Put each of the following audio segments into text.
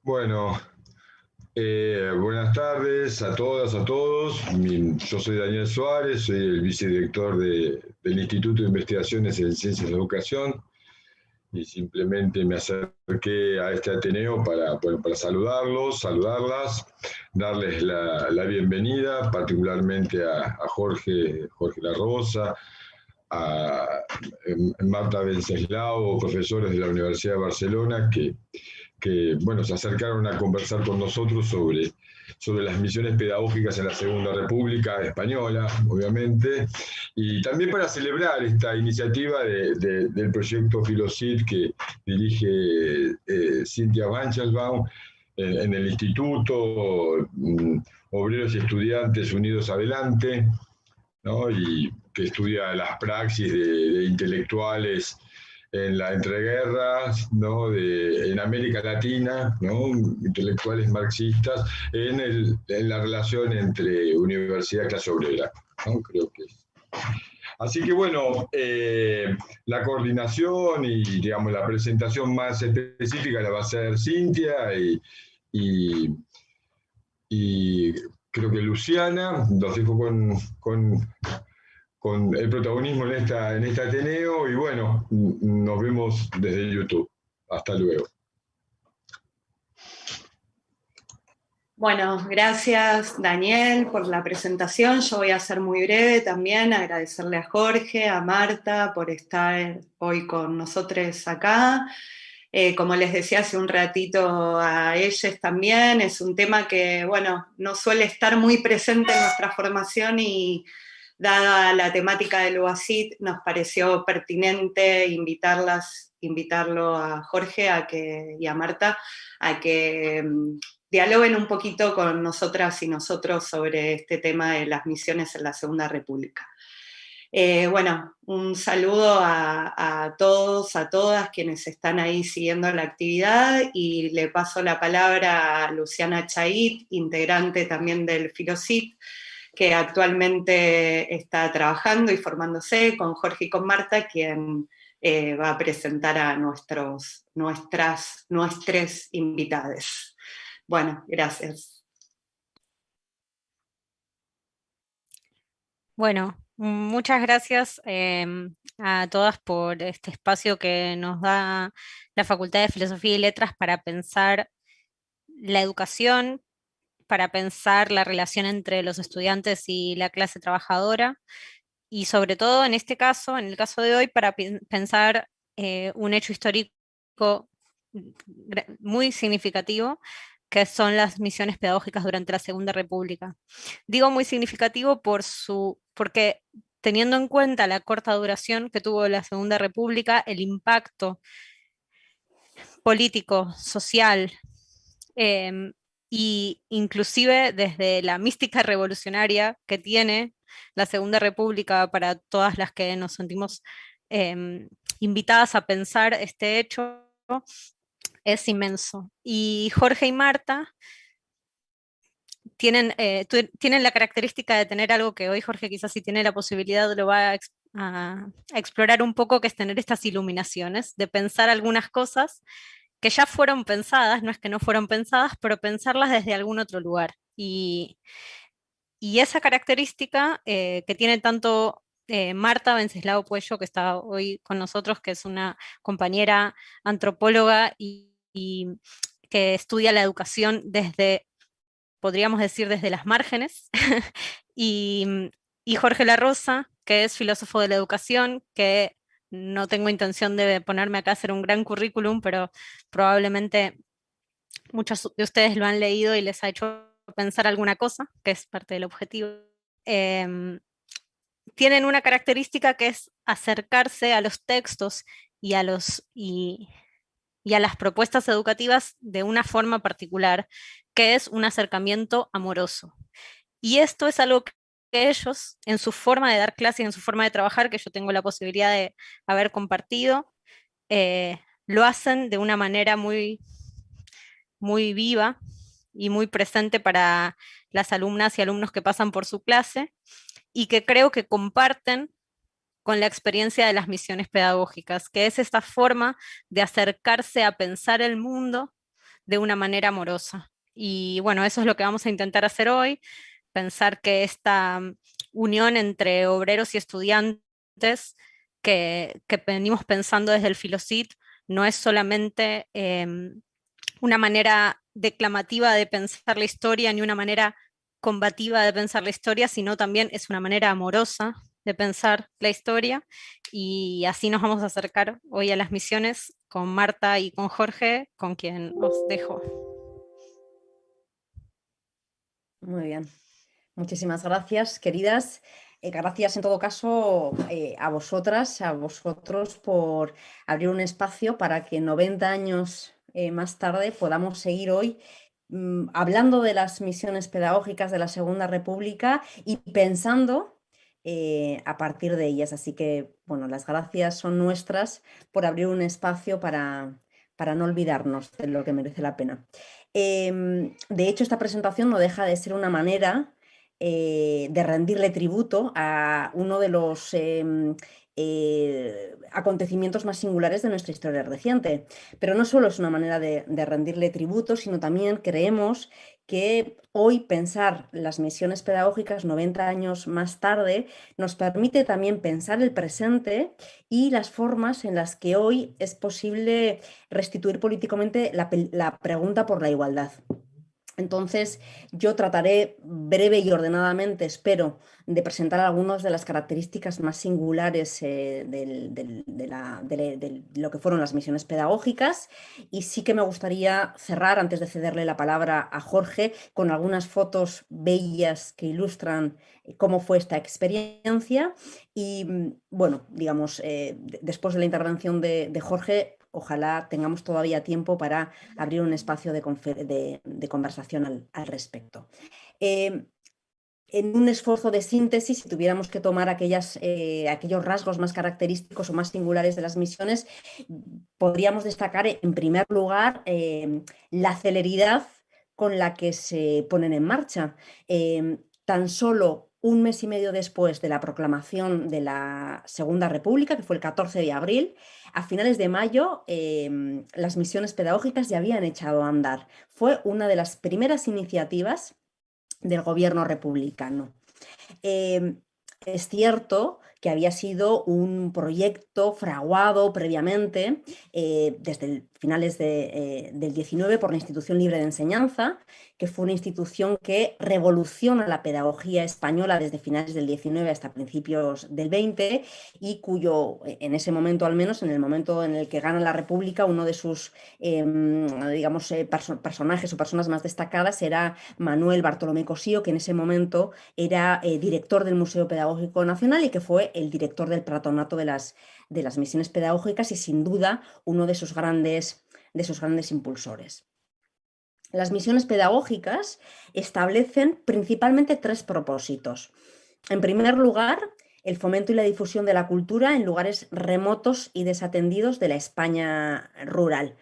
Bueno, buenas tardes a todas, a todos. Yo soy Daniel Suárez, soy el vicedirector del Instituto de Investigaciones en Ciencias de la Educación y simplemente me acerqué a este Ateneo para saludarlos, saludarlas, darles la bienvenida, particularmente a Jorge La Rosa, a Marta Wenceslao, profesores de la Universidad de Barcelona, que bueno, se acercaron a conversar con nosotros sobre las misiones pedagógicas en la Segunda República Española, obviamente, y también para celebrar esta iniciativa del proyecto Filosit que dirige Cynthia Wanchelbaum en el Instituto Obreros y Estudiantes Unidos Adelante, ¿no? Y que estudia las praxis de intelectuales en la entreguerras, ¿no? En América Latina, ¿no? Intelectuales marxistas, en la relación entre universidad y clase obrera, ¿no? Creo que es. Así que bueno, la coordinación y digamos la presentación más específica la va a hacer Cintia y, y creo que Luciana. Los dejo con el protagonismo en este Ateneo y bueno, nos vemos desde YouTube. Hasta luego. Bueno, gracias Daniel por la presentación. Yo voy a ser muy breve también, agradecerle a Jorge, a Marta por estar hoy con nosotros acá. Como les decía hace un ratito a ellos también, es un tema que, bueno, no suele estar muy presente en nuestra formación y dada la temática del UASIT, nos pareció pertinente invitarlo a Jorge y a Marta a que dialoguen un poquito con nosotras y nosotros sobre este tema de las misiones en la Segunda República. Bueno, un saludo a todos, a todas quienes están ahí siguiendo la actividad y le paso la palabra a Luciana Chait, integrante también del Filosit, que actualmente está trabajando y formándose con Jorge y con Marta, quien va a presentar a nuestros invitados. Bueno, gracias. Bueno, muchas gracias a todas por este espacio que nos da la Facultad de Filosofía y Letras para pensar la educación, para pensar la relación entre los estudiantes y la clase trabajadora, y sobre todo en este caso, en el caso de hoy, para pensar un hecho histórico muy significativo, que son las misiones pedagógicas durante la Segunda República. Digo muy significativo porque teniendo en cuenta la corta duración que tuvo la Segunda República, el impacto político, social, y inclusive desde la mística revolucionaria que tiene la Segunda República para todas las que nos sentimos invitadas a pensar este hecho, es inmenso. Y Jorge y Marta tienen la característica de tener algo que hoy Jorge quizás si tiene la posibilidad lo va a explorar un poco, que es tener estas iluminaciones, de pensar algunas cosas que ya fueron pensadas, no es que no fueron pensadas, pero pensarlas desde algún otro lugar. Y esa característica que tiene tanto Marta Wenceslao Puello, que está hoy con nosotros, que es una compañera antropóloga y que estudia la educación desde, podríamos decir, desde las márgenes, y Jorge La Rosa, que es filósofo de la educación, que no tengo intención de ponerme acá a hacer un gran currículum, pero probablemente muchos de ustedes lo han leído y les ha hecho pensar alguna cosa, que es parte del objetivo. Em, Tienen una característica que es acercarse a los textos y y a las propuestas educativas de una forma particular, que es un acercamiento amoroso. Y esto es algo que ellos, en su forma de dar clases, en su forma de trabajar, que yo tengo la posibilidad de haber compartido, lo hacen de una manera muy viva y muy presente para las alumnas y alumnos que pasan por su clase, y que creo que comparten con la experiencia de las misiones pedagógicas, que es esta forma de acercarse a pensar el mundo de una manera amorosa. Y bueno, eso es lo que vamos a intentar hacer hoy, pensar que esta unión entre obreros y estudiantes que venimos pensando desde el Filocit no es solamente una manera declamativa de pensar la historia ni una manera combativa de pensar la historia, sino también es una manera amorosa de pensar la historia, y así nos vamos a acercar hoy a las misiones con Marta y con Jorge, con quien os dejo. Muy bien. Muchísimas gracias, queridas. Gracias en todo caso a vosotras, a vosotros por abrir un espacio para que 90 años más tarde podamos seguir hoy hablando de las misiones pedagógicas de la Segunda República y pensando a partir de ellas. Así que, bueno, las gracias son nuestras por abrir un espacio para no olvidarnos de lo que merece la pena. De hecho, esta presentación no deja de ser una manera de rendirle tributo a uno de los acontecimientos más singulares de nuestra historia reciente. Pero no solo es una manera de rendirle tributo, sino también creemos que hoy pensar las misiones pedagógicas 90 años más tarde nos permite también pensar el presente y las formas en las que hoy es posible restituir políticamente la pregunta por la igualdad. Entonces, yo trataré breve y ordenadamente, espero, de presentar algunas de las características más singulares de lo que fueron las misiones pedagógicas, y sí que me gustaría cerrar, antes de cederle la palabra a Jorge, con algunas fotos bellas que ilustran cómo fue esta experiencia. Y bueno, digamos, después de la intervención de Jorge, ojalá tengamos todavía tiempo para abrir un espacio de conversación al respecto. En un esfuerzo de síntesis, si tuviéramos que tomar aquellos rasgos más característicos o más singulares de las misiones, podríamos destacar en primer lugar la celeridad con la que se ponen en marcha. Tan solo un mes y medio después de la proclamación de la Segunda República, que fue el 14 de abril, a finales de mayo, las misiones pedagógicas ya habían echado a andar. Fue una de las primeras iniciativas del gobierno republicano. Es cierto que había sido un proyecto fraguado previamente desde finales del 19 por la Institución Libre de Enseñanza, que fue una institución que revoluciona la pedagogía española desde finales del 19 hasta principios del 20, y cuyo, en ese momento al menos, en el momento en el que gana la República, uno de sus personajes o personas más destacadas era Manuel Bartolomé Cosío, que en ese momento era director del Museo Pedagógico Nacional y que fue el director del patronato de las misiones pedagógicas y sin duda uno de sus grandes impulsores. Las misiones pedagógicas establecen principalmente tres propósitos. En primer lugar, el fomento y la difusión de la cultura en lugares remotos y desatendidos de la España rural,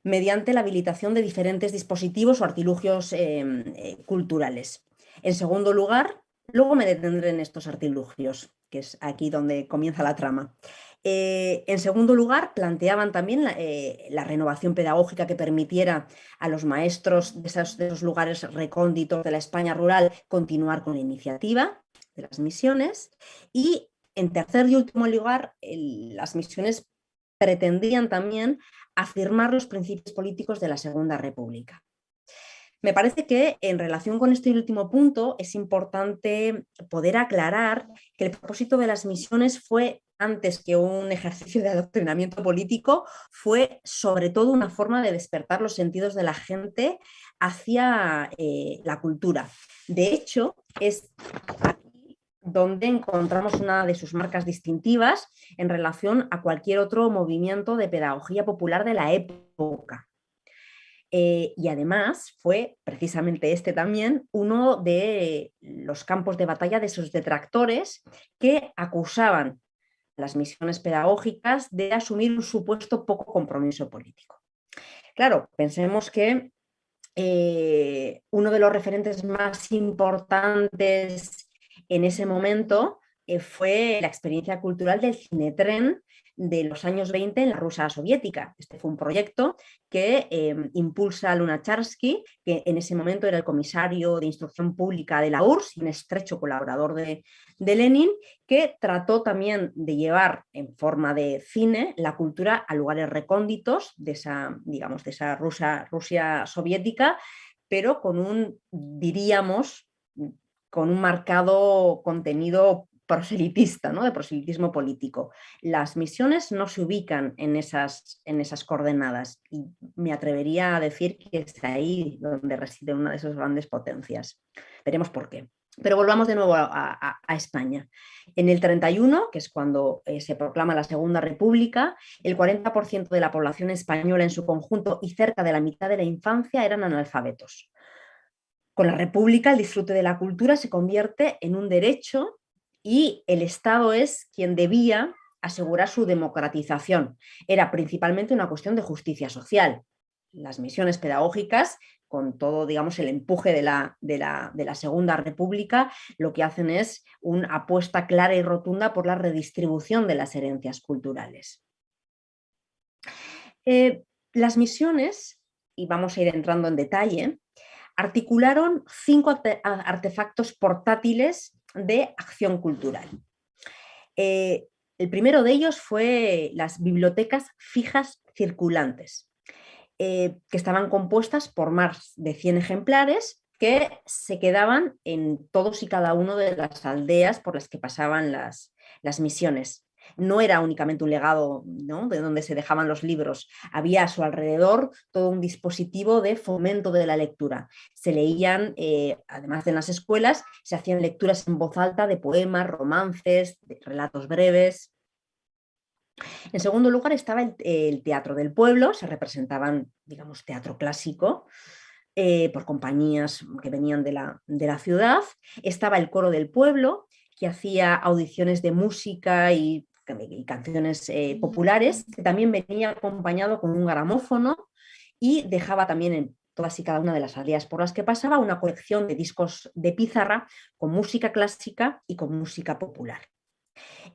mediante la habilitación de diferentes dispositivos o artilugios culturales. En segundo lugar, luego me detendré en estos artilugios, que es aquí donde comienza la trama. En segundo lugar, planteaban también la renovación pedagógica que permitiera a los maestros de esos lugares recónditos de la España rural continuar con la iniciativa de las misiones. Y en tercer y último lugar, las misiones pretendían también afirmar los principios políticos de la Segunda República. Me parece que en relación con este último punto es importante poder aclarar que el propósito de las misiones fue, antes que un ejercicio de adoctrinamiento político, fue sobre todo una forma de despertar los sentidos de la gente hacia la cultura. De hecho, es aquí donde encontramos una de sus marcas distintivas en relación a cualquier otro movimiento de pedagogía popular de la época. Y además fue precisamente este también uno de los campos de batalla de sus detractores, que acusaban a las misiones pedagógicas de asumir un supuesto poco compromiso político. Claro, pensemos que uno de los referentes más importantes en ese momento fue la experiencia cultural del cinetren de los años 20 en la Rusia soviética. Este fue un proyecto que impulsa Lunacharsky, que en ese momento era el comisario de Instrucción Pública de la URSS y un estrecho colaborador de Lenin, que trató también de llevar en forma de cine la cultura a lugares recónditos de esa, digamos, de esa Rusia soviética, pero con un, diríamos, con un marcado contenido proselitista, ¿no? De proselitismo político. Las misiones no se ubican en esas coordenadas y me atrevería a decir que es ahí donde reside una de esas grandes potencias. Veremos por qué. Pero volvamos de nuevo a España. En el 31, que es cuando se proclama la Segunda República, el 40% de la población española en su conjunto y cerca de la mitad de la infancia eran analfabetos. Con la República, el disfrute de la cultura se convierte en un derecho y el Estado es quien debía asegurar su democratización. Era principalmente una cuestión de justicia social. Las misiones pedagógicas, con todo, digamos, el empuje de la Segunda República, lo que hacen es una apuesta clara y rotunda por la redistribución de las herencias culturales. Las misiones, y vamos a ir entrando en detalle, articularon 5 artefactos portátiles de acción cultural. El primero de ellos fue las bibliotecas fijas circulantes, que estaban compuestas por más de 100 ejemplares que se quedaban en todos y cada uno de las aldeas por las que pasaban las misiones. No era únicamente un legado, ¿no?, de donde se dejaban los libros, había a su alrededor todo un dispositivo de fomento de la lectura. Se leían, además de en las escuelas, se hacían lecturas en voz alta de poemas, romances, de relatos breves. En segundo lugar estaba el teatro del pueblo, se representaban, digamos, teatro clásico, por compañías que venían de la ciudad. Estaba el coro del pueblo, que hacía audiciones de música y canciones populares, que también venía acompañado con un gramófono y dejaba también en todas y cada una de las aldeas por las que pasaba una colección de discos de pizarra con música clásica y con música popular.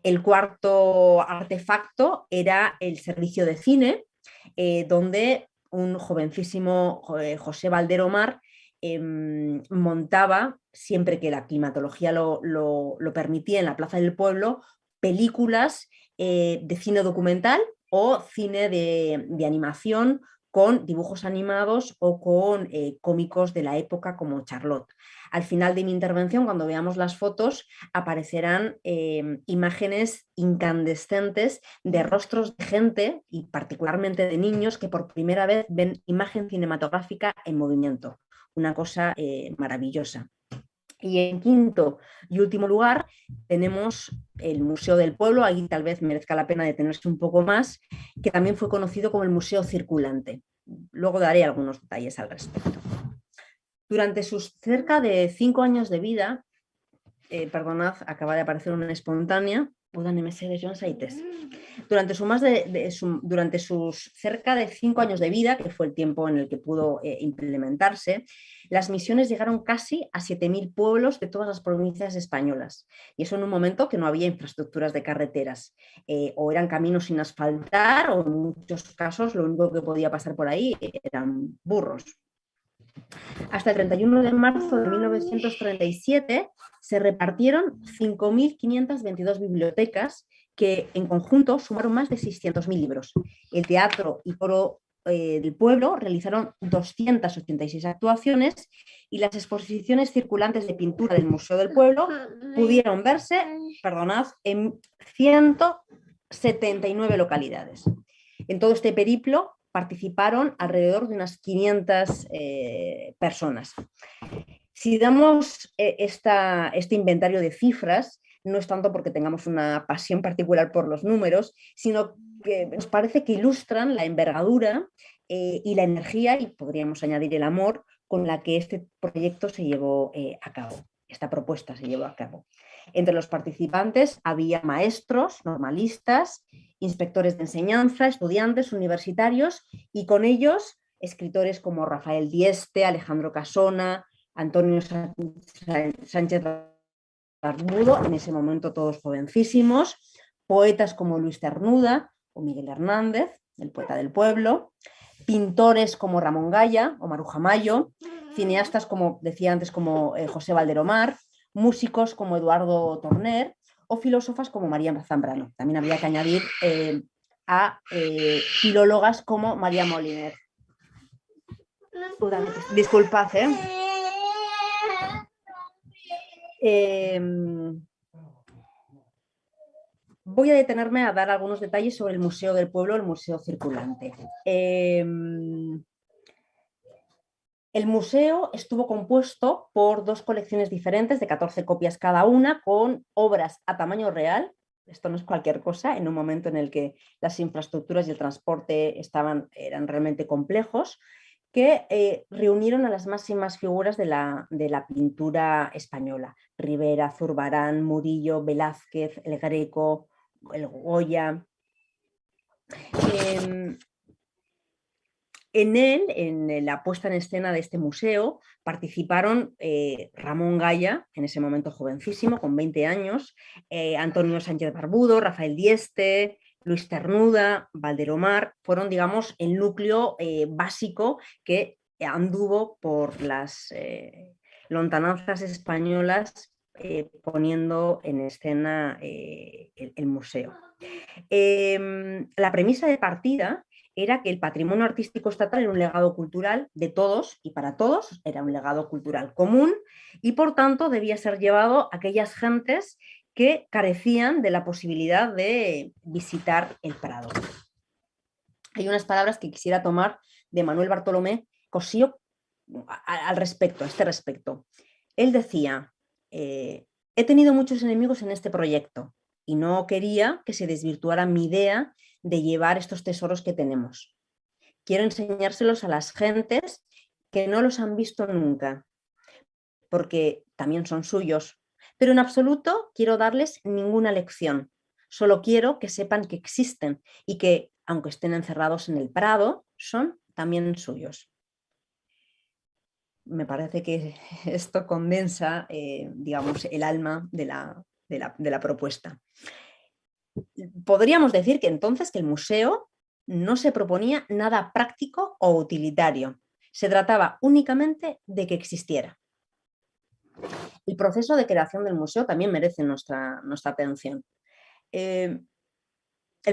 El cuarto artefacto era el servicio de cine, donde un jovencísimo José Valderomar montaba, siempre que la climatología lo permitía, en la Plaza del Pueblo, películas de cine documental o cine de animación con dibujos animados o con cómicos de la época como Charlotte. Al final de mi intervención, cuando veamos las fotos, aparecerán imágenes incandescentes de rostros de gente y particularmente de niños que por primera vez ven imagen cinematográfica en movimiento. Una cosa maravillosa. Y en quinto y último lugar tenemos el Museo del Pueblo, ahí tal vez merezca la pena detenerse un poco más, que también fue conocido como el Museo Circulante. Luego daré algunos detalles al respecto. Durante sus cerca de 5 años de vida, perdonad, acaba de aparecer una espontánea, durante sus cerca de 5 años de vida, que fue el tiempo en el que pudo implementarse, las misiones llegaron casi a 7.000 pueblos de todas las provincias españolas. Y eso en un momento que no había infraestructuras de carreteras, o eran caminos sin asfaltar, o en muchos casos lo único que podía pasar por ahí eran burros. Hasta el 31 de marzo de 1937 se repartieron 5.522 bibliotecas que en conjunto sumaron más de 600.000 libros. El teatro y coro del pueblo realizaron 286 actuaciones y las exposiciones circulantes de pintura del Museo del Pueblo pudieron verse, en 179 localidades. En todo este periplo participaron alrededor de unas 500 personas. Si damos este inventario de cifras, no es tanto porque tengamos una pasión particular por los números, sino que nos parece que ilustran la envergadura y la energía, y podríamos añadir el amor, con la que este proyecto se llevó a cabo, esta propuesta se llevó a cabo. Entre los participantes había maestros, normalistas, inspectores de enseñanza, estudiantes, universitarios y con ellos escritores como Rafael Dieste, Alejandro Casona, Antonio Sánchez Barbudo, en ese momento todos jovencísimos, poetas como Luis Cernuda o Miguel Hernández, el poeta del pueblo, pintores como Ramón Gaya o Maruja Mayo, cineastas como decía antes como José Valderomar, músicos como Eduardo Torner o filósofas como María Zambrano. También habría que añadir a filólogas como María Moliner. Disculpad, voy a detenerme a dar algunos detalles sobre el Museo del Pueblo, el Museo Circulante. El museo estuvo compuesto por 2 colecciones diferentes de 14 copias cada una, con obras a tamaño real. Esto no es cualquier cosa, en un momento en el que las infraestructuras y el transporte eran realmente complejos, que reunieron a las máximas figuras de la pintura española: Rivera, Zurbarán, Murillo, Velázquez, el Greco, el Goya. En la puesta en escena de este museo participaron Ramón Gaya, en ese momento jovencísimo, con 20 años, Antonio Sánchez Barbudo, Rafael Dieste, Luis Cernuda, Valderomar. Fueron, digamos, el núcleo básico que anduvo por las lontananzas españolas poniendo en escena el museo. La premisa de partida era que el patrimonio artístico estatal era un legado cultural de todos y para todos, era un legado cultural común y por tanto debía ser llevado a aquellas gentes que carecían de la posibilidad de visitar el Prado. Hay unas palabras que quisiera tomar de Manuel Bartolomé Cosío al respecto, a este respecto. Él decía: he tenido muchos enemigos en este proyecto y no quería que se desvirtuara mi idea de llevar estos tesoros que tenemos. Quiero enseñárselos a las gentes que no los han visto nunca, porque también son suyos, pero en absoluto quiero darles ninguna lección. Solo quiero que sepan que existen y que, aunque estén encerrados en el Prado, son también suyos. Me parece que esto condensa, digamos, el alma de la propuesta. Podríamos decir que entonces que el museo no se proponía nada práctico o utilitario. Se trataba únicamente de que existiera. El proceso de creación del museo también merece nuestra atención. El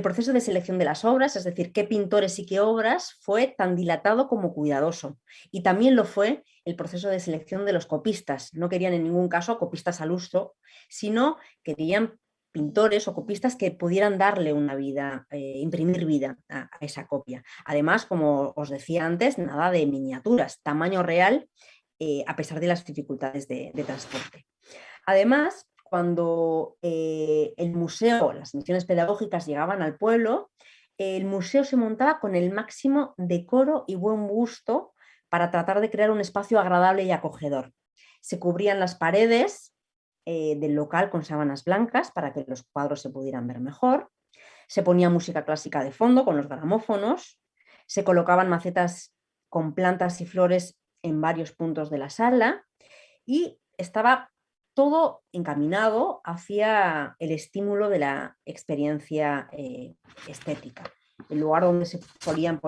proceso de selección de las obras, es decir, qué pintores y qué obras, fue tan dilatado como cuidadoso. Y también lo fue el proceso de selección de los copistas. No querían en ningún caso copistas al uso, sino querían pintores o copistas que pudieran darle una vida, imprimir vida a esa copia. Además, como os decía antes, nada de miniaturas, tamaño real, a pesar de las dificultades de transporte. Además, cuando el museo, las misiones pedagógicas llegaban al pueblo, el museo se montaba con el máximo decoro y buen gusto para tratar de crear un espacio agradable y acogedor. Se cubrían las paredes del local con sábanas blancas para que los cuadros se pudieran ver mejor. Se ponía música clásica de fondo con los gramófonos. Se colocaban macetas con plantas y flores en varios puntos de la sala y estaba todo encaminado hacia el estímulo de la experiencia estética. El lugar donde se solían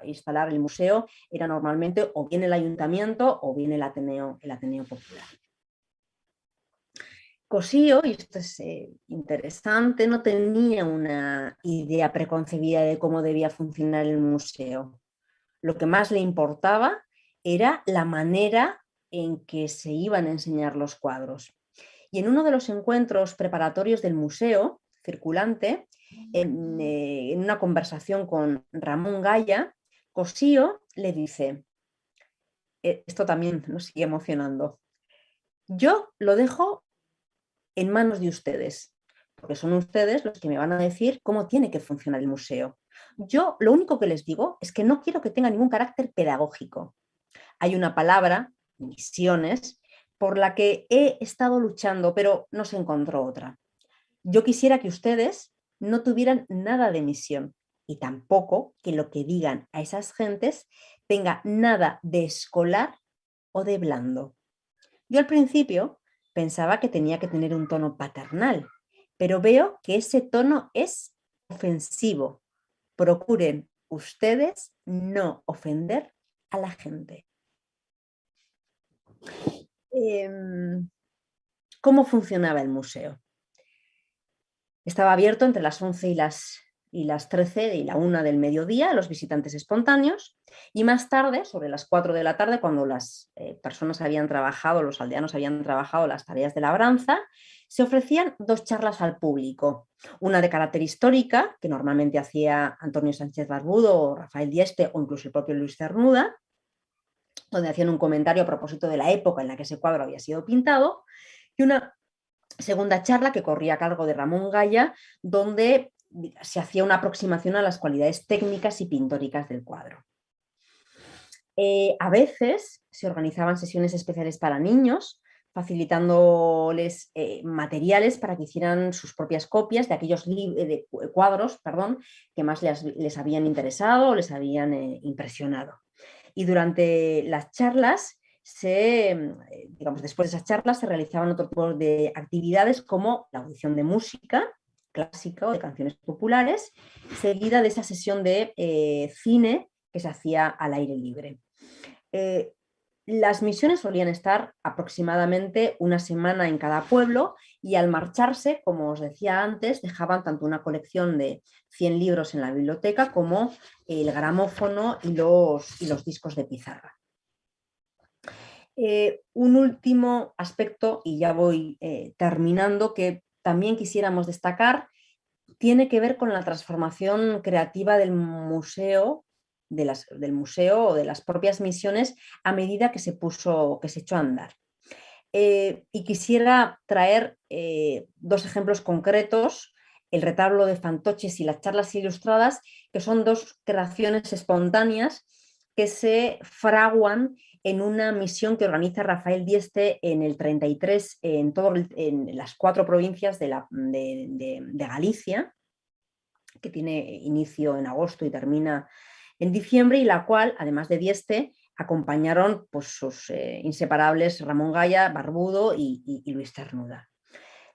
instalar el museo era normalmente o bien el ayuntamiento o bien el Ateneo Popular. Cosío, y esto es interesante, no tenía una idea preconcebida de cómo debía funcionar el museo. Lo que más le importaba era la manera en que se iban a enseñar los cuadros. Y en uno de los encuentros preparatorios del museo circulante, en una conversación con Ramón Gaya, Cosío le dice, esto también nos sigue emocionando: yo lo dejo en manos de ustedes, porque son ustedes los que me van a decir cómo tiene que funcionar el museo. Yo lo único que les digo es que no quiero que tenga ningún carácter pedagógico. Hay una palabra, misiones, por la que he estado luchando, pero no se encontró otra. Yo quisiera que ustedes no tuvieran nada de misión y tampoco que lo que digan a esas gentes tenga nada de escolar o de blando. Yo al principio pensaba que tenía que tener un tono paternal, pero veo que ese tono es ofensivo. Procuren ustedes no ofender a la gente. ¿Cómo funcionaba el museo? Estaba abierto entre las 11 y las 13 y la 1 del mediodía a los visitantes espontáneos, y más tarde, sobre las 4 de la tarde, cuando las personas habían trabajado, los aldeanos habían trabajado las tareas de labranza, se ofrecían 2 charlas al público, una de carácter histórica, que normalmente hacía Antonio Sánchez Barbudo o Rafael Dieste o incluso el propio Luis Cernuda, donde hacían un comentario a propósito de la época en la que ese cuadro había sido pintado, y una segunda charla que corría a cargo de Ramón Gaya, donde se hacía una aproximación a las cualidades técnicas y pictóricas del cuadro. A veces se organizaban sesiones especiales para niños, facilitándoles materiales para que hicieran sus propias copias de aquellos cuadros que más les habían interesado o les habían impresionado. Y durante las charlas, después de esas charlas, se realizaban otro tipo de actividades como la audición de música clásica o de canciones populares, seguida de esa sesión de cine que se hacía al aire libre. Las misiones solían estar aproximadamente una semana en cada pueblo, y al marcharse, como os decía antes, dejaban tanto una colección de 100 libros en la biblioteca como el gramófono y los discos de pizarra. Un último aspecto, y ya voy terminando, que también quisiéramos destacar, tiene que ver con la transformación creativa del museo, del museo o de las propias misiones a medida que se echó a andar. Y quisiera traer 2 ejemplos concretos: el retablo de fantoches y las charlas ilustradas, que son 2 creaciones espontáneas que se fraguan en una misión que organiza Rafael Dieste en el 33 en las 4 provincias de Galicia, que tiene inicio en agosto y termina en diciembre, y la cual, además de Dieste, acompañaron pues, sus inseparables Ramón Gaya, Barbudo y Luis Cernuda.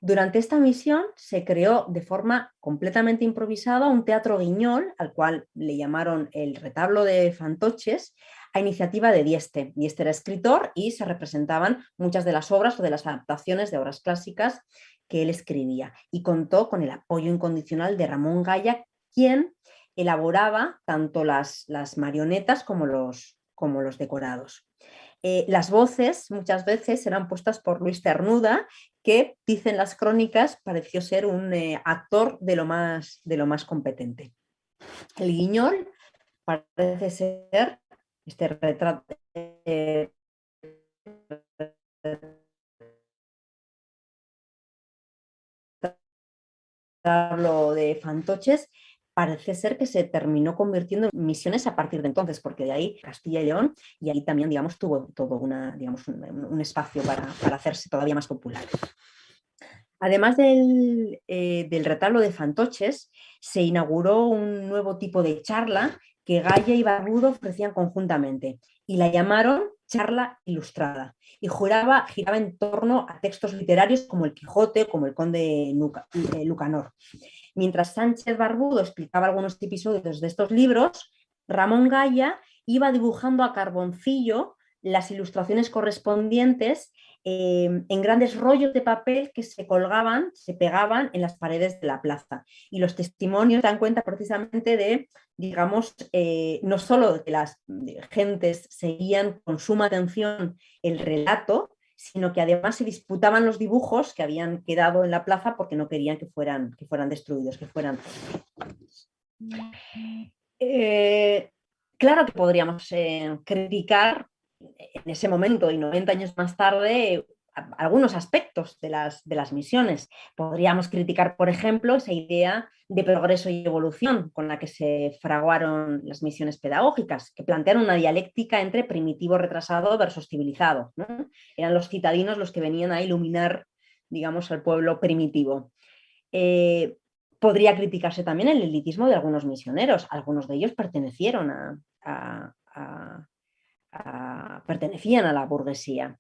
Durante esta misión se creó de forma completamente improvisada un teatro guiñol, al cual le llamaron el retablo de fantoches, a iniciativa de Dieste. Dieste era escritor y se representaban muchas de las obras o de las adaptaciones de obras clásicas que él escribía, y contó con el apoyo incondicional de Ramón Gaya, quien elaboraba tanto las marionetas como los decorados. Las voces muchas veces eran puestas por Luis Cernuda, que, dicen las crónicas, pareció ser un actor de lo más competente. El guiñol parece ser este retrato de fantoches, parece ser que se terminó convirtiendo en misiones a partir de entonces, porque de ahí Castilla y León, y ahí también, digamos, tuvo todo un espacio para hacerse todavía más popular. Además del retablo de fantoches, se inauguró un nuevo tipo de charla que Gaya y Barbudo ofrecían conjuntamente, y la llamaron charla ilustrada, y giraba en torno a textos literarios como el Quijote, como el Conde Lucanor. Mientras Sánchez Barbudo explicaba algunos episodios de estos libros, Ramón Gaya iba dibujando a carboncillo las ilustraciones correspondientes en grandes rollos de papel que se pegaban en las paredes de la plaza. Y los testimonios dan cuenta precisamente de, digamos, no solo de que las gentes seguían con suma atención el relato, sino que además se disputaban los dibujos que habían quedado en la plaza porque no querían que fueran destruidos, que fueran... Claro que podríamos criticar en ese momento y 90 años más tarde algunos aspectos de las misiones. Podríamos criticar, por ejemplo, esa idea de progreso y evolución con la que se fraguaron las misiones pedagógicas, que plantearon una dialéctica entre primitivo retrasado versus civilizado, ¿no? Eran los citadinos los que venían a iluminar, digamos, al pueblo primitivo. Podría criticarse también el elitismo de algunos misioneros. Algunos de ellos pertenecían a la burguesía.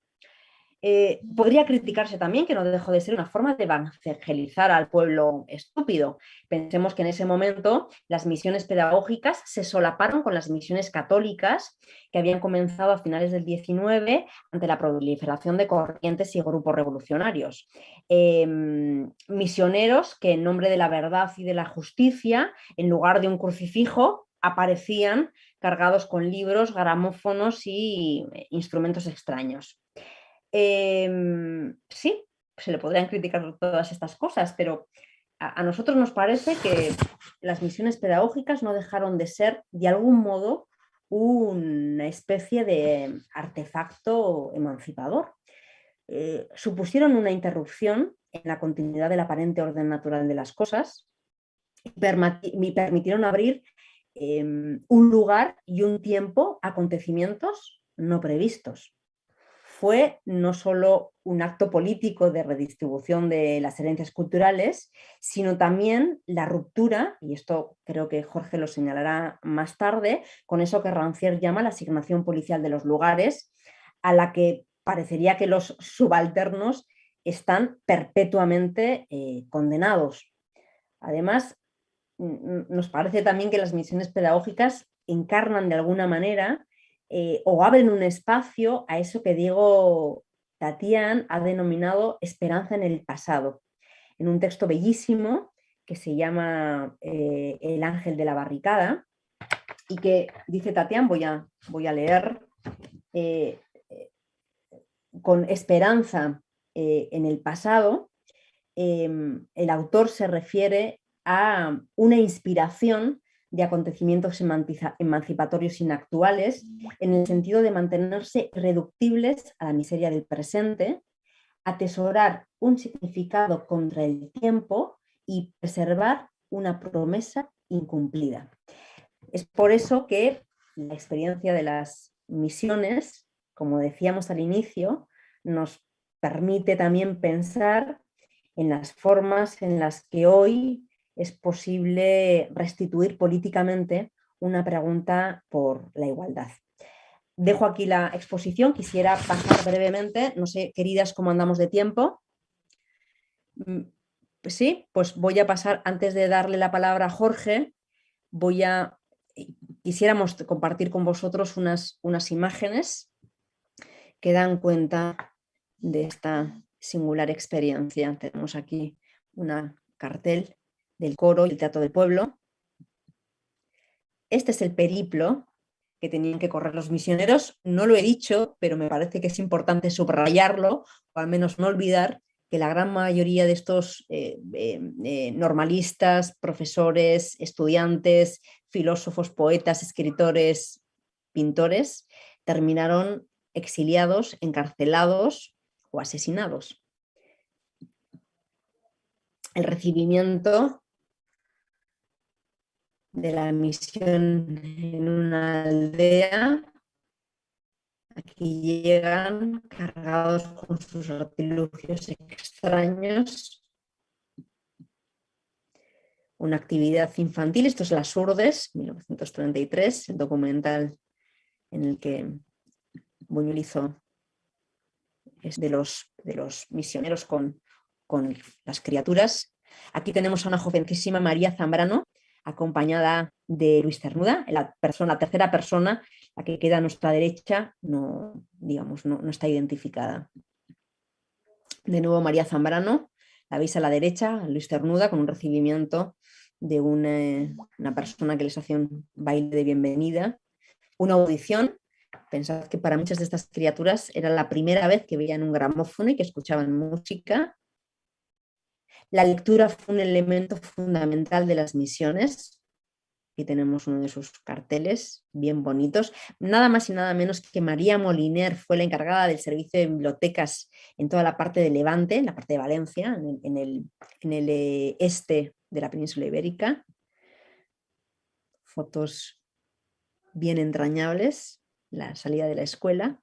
Podría criticarse también, que no dejó de ser una forma de evangelizar al pueblo estúpido. Pensemos que en ese momento las misiones pedagógicas se solaparon con las misiones católicas que habían comenzado a finales del XIX ante la proliferación de corrientes y grupos revolucionarios. Misioneros que en nombre de la verdad y de la justicia, en lugar de un crucifijo, aparecían cargados con libros, gramófonos y instrumentos extraños. Sí, se le podrían criticar todas estas cosas, pero a nosotros nos parece que las misiones pedagógicas no dejaron de ser, de algún modo, una especie de artefacto emancipador. Supusieron una interrupción en la continuidad del aparente orden natural de las cosas y permitieron abrir un lugar y un tiempo a acontecimientos no previstos. Fue no solo un acto político de redistribución de las herencias culturales, sino también la ruptura, y esto creo que Jorge lo señalará más tarde, con eso que Rancière llama la asignación policial de los lugares, a la que parecería que los subalternos están perpetuamente condenados. Además, nos parece también que las misiones pedagógicas encarnan de alguna manera o abren un espacio a eso que Diego Tatián ha denominado esperanza en el pasado, en un texto bellísimo que se llama El ángel de la barricada, y que dice Tatián, voy a leer, con esperanza en el pasado, el autor se refiere a una inspiración de acontecimientos emancipatorios inactuales, en el sentido de mantenerse reductibles a la miseria del presente, atesorar un significado contra el tiempo y preservar una promesa incumplida. Es por eso que la experiencia de las misiones, como decíamos al inicio, nos permite también pensar en las formas en las que hoy es posible restituir políticamente una pregunta por la igualdad. Dejo aquí la exposición, quisiera pasar brevemente, no sé, queridas, cómo andamos de tiempo. Sí, pues voy a pasar, antes de darle la palabra a Jorge, quisiéramos compartir con vosotros unas imágenes que dan cuenta de esta singular experiencia. Tenemos aquí un cartel del coro y el Teatro del Pueblo. Este es el periplo que tenían que correr los misioneros. No lo he dicho, pero me parece que es importante subrayarlo, o al menos no olvidar que la gran mayoría de estos normalistas, profesores, estudiantes, filósofos, poetas, escritores, pintores, terminaron exiliados, encarcelados o asesinados. El recibimiento de la misión en una aldea, aquí llegan cargados con sus artilugios extraños. Una actividad infantil, esto es Las Urdes, 1933, el documental en el que Buñuel hizo es de los misioneros con las criaturas. Aquí tenemos a una jovencísima María Zambrano, acompañada de Luis Cernuda, la tercera persona, la que queda a nuestra derecha, no está identificada. De nuevo María Zambrano, la veis a la derecha, Luis Cernuda, con un recibimiento de una persona que les hace un baile de bienvenida. Una audición. Pensad que para muchas de estas criaturas era la primera vez que veían un gramófono y que escuchaban música. La lectura fue un elemento fundamental de las misiones. Aquí tenemos uno de sus carteles bien bonitos. Nada más y nada menos que María Moliner fue la encargada del servicio de bibliotecas en toda la parte de Levante, en la parte de Valencia, en el este de la península ibérica. Fotos bien entrañables. La salida de la escuela.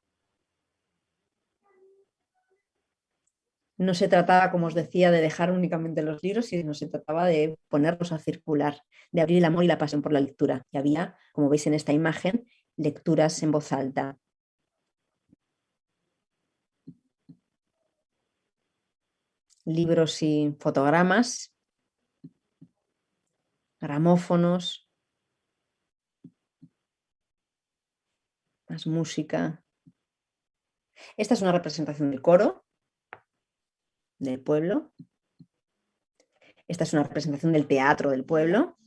No se trataba, como os decía, de dejar únicamente los libros, sino se trataba de ponerlos a circular, de abrir el amor y la pasión por la lectura. Y había, como veis en esta imagen, lecturas en voz alta. libros y fotogramas, gramófonos, más música. Esta es una representación del coro del pueblo. Esta es una representación del teatro del pueblo,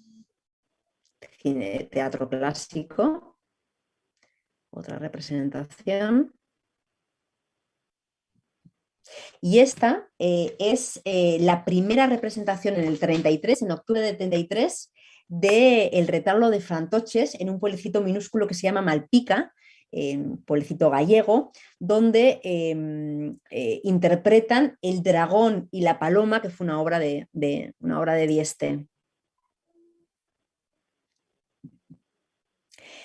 teatro clásico. Otra representación. Y esta es la primera representación en el 33, en octubre del 33, del retablo de Fantoches en un pueblecito minúsculo que se llama Malpica, un pueblecito gallego, donde interpretan El dragón y la paloma, que fue una obra de Dieste.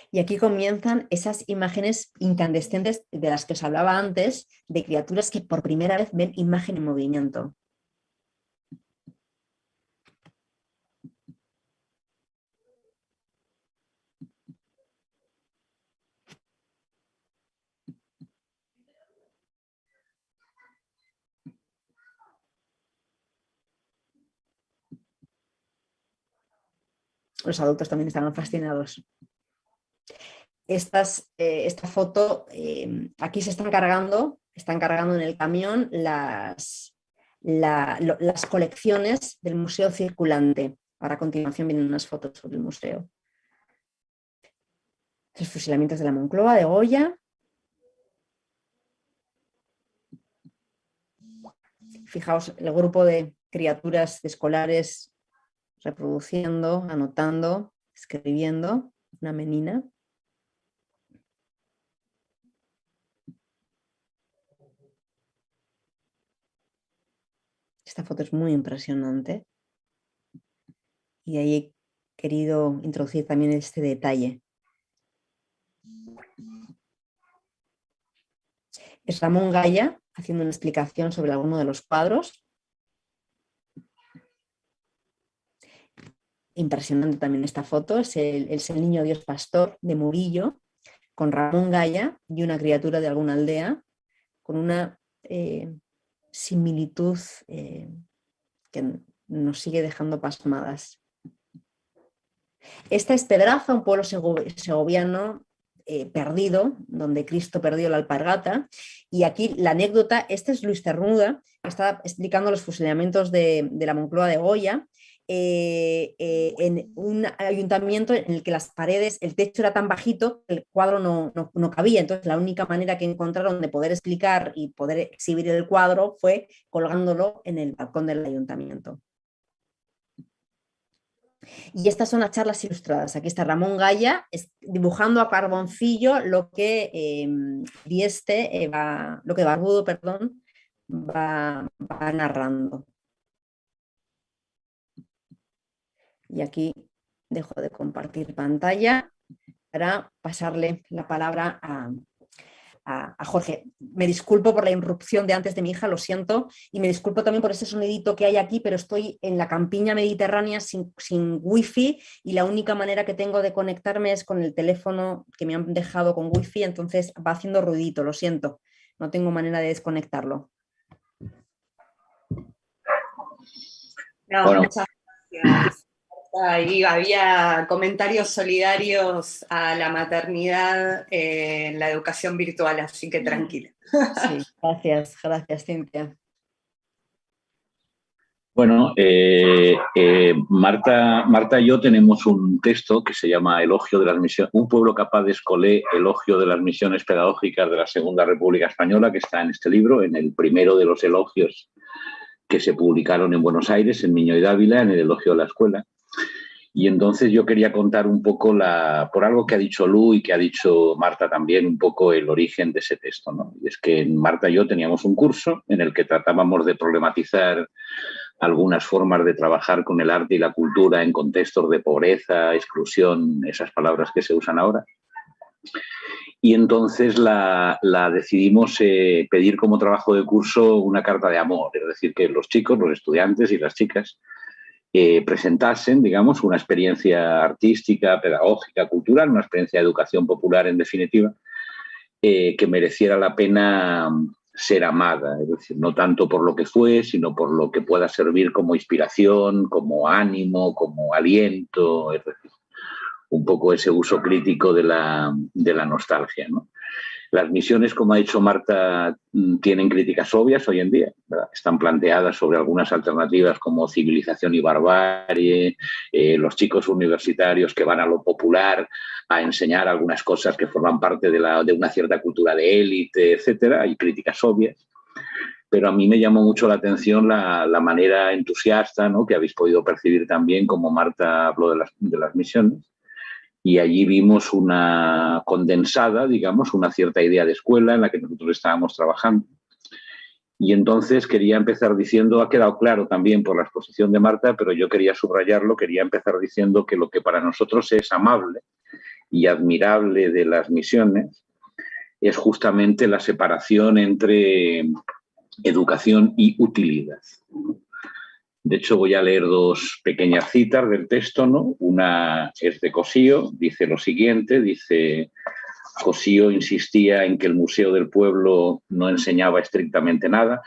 Y aquí comienzan esas imágenes incandescentes de las que os hablaba antes, de criaturas que por primera vez ven imagen en movimiento. Los adultos también estaban fascinados. Esta foto, aquí se están cargando en el camión las colecciones del Museo Circulante. Ahora a continuación vienen unas fotos sobre el museo. Los fusilamientos de la Moncloa, de Goya. Fijaos el grupo de criaturas escolares reproduciendo, anotando, escribiendo, una menina. Esta foto es muy impresionante y ahí he querido introducir también este detalle. Es Ramón Gaya haciendo una explicación sobre alguno de los cuadros. Impresionante también esta foto, es el Niño Dios Pastor de Murillo, con Ramón Gaya y una criatura de alguna aldea, con una similitud que nos sigue dejando pasmadas. Esta es Pedraza, un pueblo segoviano perdido, donde Cristo perdió la alpargata, y aquí la anécdota, este es Luis Cernuda, que está explicando los fusilamientos de la Moncloa de Goya, en un ayuntamiento en el que las paredes, el techo era tan bajito que el cuadro no cabía. Entonces la única manera que encontraron de poder explicar y poder exhibir el cuadro fue colgándolo en el balcón del ayuntamiento. Y estas son las charlas ilustradas. Aquí está Ramón Gaya dibujando a carboncillo lo que Barbudo, va narrando. Y aquí dejo de compartir pantalla para pasarle la palabra a Jorge. Me disculpo por la interrupción de antes de mi hija, lo siento, y me disculpo también por ese sonidito que hay aquí, pero estoy en la campiña mediterránea sin wifi y la única manera que tengo de conectarme es con el teléfono que me han dejado con wifi, entonces va haciendo ruidito, lo siento, no tengo manera de desconectarlo. No, bueno. Muchas gracias. Y había comentarios solidarios a la maternidad en la educación virtual, así que tranquila. Sí, gracias, Cintia. Bueno, Marta y yo tenemos un texto que se llama Elogio de las misiones, un pueblo capaz de escolé, elogio de las misiones pedagógicas de la Segunda República Española, que está en este libro, en el primero de los elogios que se publicaron en Buenos Aires, en Miño y Dávila, en el elogio de la escuela. Y entonces yo quería contar un poco, por algo que ha dicho Lu y que ha dicho Marta también, un poco el origen de ese texto, ¿no? Y es que Marta y yo teníamos un curso en el que tratábamos de problematizar algunas formas de trabajar con el arte y la cultura en contextos de pobreza, exclusión, esas palabras que se usan ahora. Y entonces la decidimos pedir como trabajo de curso una carta de amor, es decir, que los chicos, los estudiantes y las chicas presentasen, digamos, una experiencia artística, pedagógica, cultural, una experiencia de educación popular, en definitiva, que mereciera la pena ser amada, es decir, no tanto por lo que fue, sino por lo que pueda servir como inspiración, como ánimo, como aliento, es decir, un poco ese uso crítico de la nostalgia, ¿no? Las misiones, como ha dicho Marta, tienen críticas obvias hoy en día, ¿verdad? Están planteadas sobre algunas alternativas como civilización y barbarie, los chicos universitarios que van a lo popular a enseñar algunas cosas que forman parte de una cierta cultura de élite, etcétera. Hay críticas obvias. Pero a mí me llamó mucho la atención la manera entusiasta, ¿no?, que habéis podido percibir también, como Marta habló de las misiones. Y allí vimos una condensada, digamos, una cierta idea de escuela en la que nosotros estábamos trabajando. Y entonces quería empezar diciendo, ha quedado claro también por la exposición de Marta, pero yo quería subrayarlo, quería empezar diciendo que lo que para nosotros es amable y admirable de las misiones es justamente la separación entre educación y utilidad. De hecho, voy a leer dos pequeñas citas del texto, ¿no? Una es de Cossío, dice lo siguiente, dice: Cossío insistía en que el Museo del Pueblo no enseñaba estrictamente nada.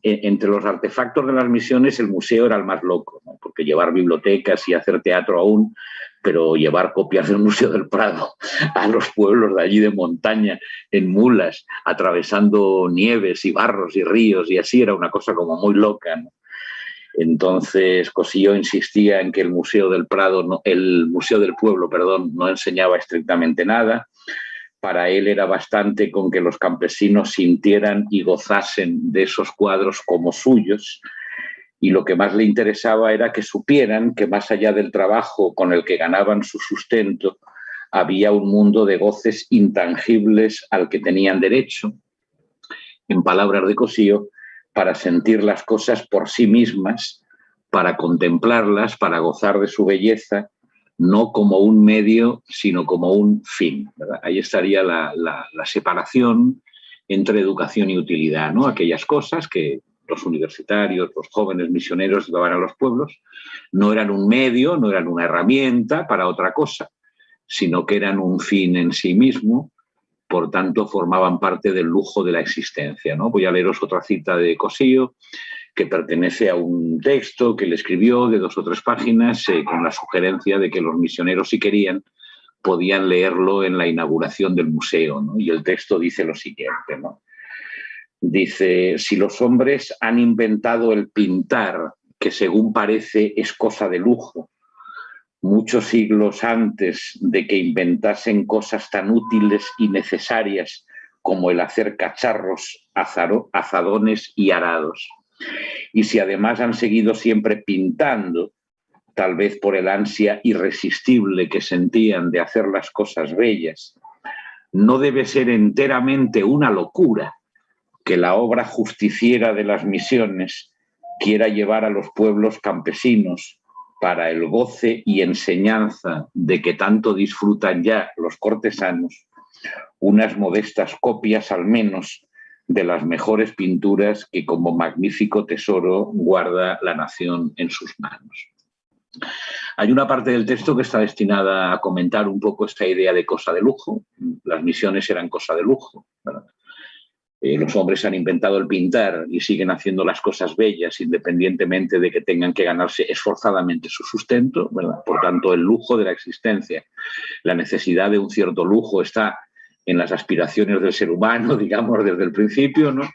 Entre los artefactos de las misiones, el museo era el más loco, ¿no? Porque llevar bibliotecas y hacer teatro aún, pero llevar copias del Museo del Prado a los pueblos de allí de montaña, en mulas, atravesando nieves y barros y ríos, y así era una cosa como muy loca, ¿no? Entonces, Cossío insistía en que el Museo del Pueblo, no enseñaba estrictamente nada. Para él era bastante con que los campesinos sintieran y gozasen de esos cuadros como suyos, y lo que más le interesaba era que supieran que más allá del trabajo con el que ganaban su sustento, había un mundo de goces intangibles al que tenían derecho, en palabras de Cossío, para sentir las cosas por sí mismas, para contemplarlas, para gozar de su belleza, no como un medio, sino como un fin, ¿verdad? Ahí estaría la separación entre educación y utilidad, ¿no? Aquellas cosas que los universitarios, los jóvenes misioneros llevaban a los pueblos, no eran un medio, no eran una herramienta para otra cosa, sino que eran un fin en sí mismo. Por tanto, formaban parte del lujo de la existencia, ¿no? Voy a leeros otra cita de Cossío, que pertenece a un texto que él escribió de 2 o 3 páginas, con la sugerencia de que los misioneros, si querían, podían leerlo en la inauguración del museo, ¿no? Y el texto dice lo siguiente, ¿no? Dice: si los hombres han inventado el pintar, que según parece es cosa de lujo, muchos siglos antes de que inventasen cosas tan útiles y necesarias como el hacer cacharros, azadones y arados. Y si además han seguido siempre pintando, tal vez por el ansia irresistible que sentían de hacer las cosas bellas, no debe ser enteramente una locura que la obra justiciera de las misiones quiera llevar a los pueblos campesinos, para el goce y enseñanza de que tanto disfrutan ya los cortesanos, unas modestas copias al menos de las mejores pinturas que como magnífico tesoro guarda la nación en sus manos. Hay una parte del texto que está destinada a comentar un poco esta idea de cosa de lujo. Las misiones eran cosa de lujo, ¿verdad? Los hombres han inventado el pintar y siguen haciendo las cosas bellas independientemente de que tengan que ganarse esforzadamente su sustento, ¿verdad? Por tanto, el lujo de la existencia, la necesidad de un cierto lujo está en las aspiraciones del ser humano, digamos, desde el principio, ¿no?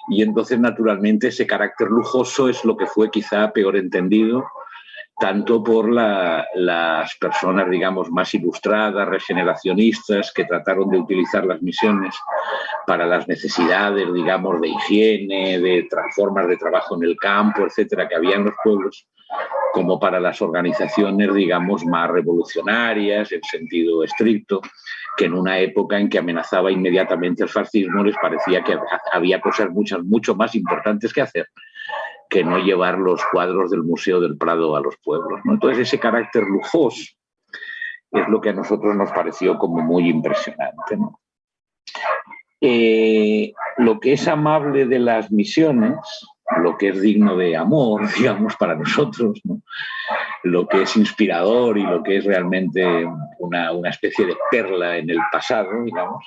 Y entonces, naturalmente, ese carácter lujoso es lo que fue quizá peor entendido tanto por las personas, digamos, más ilustradas, regeneracionistas, que trataron de utilizar las misiones para las necesidades, digamos, de higiene, de formas de trabajo en el campo, etcétera, que había en los pueblos, como para las organizaciones, digamos, más revolucionarias, en sentido estricto, que en una época en que amenazaba inmediatamente el fascismo les parecía que había cosas mucho más importantes que hacer que no llevar los cuadros del Museo del Prado a los pueblos, ¿no? Entonces, ese carácter lujoso es lo que a nosotros nos pareció como muy impresionante, ¿no? Lo que es amable de las misiones, lo que es digno de amor, digamos, para nosotros, ¿no? Lo que es inspirador y lo que es realmente una especie de perla en el pasado, digamos,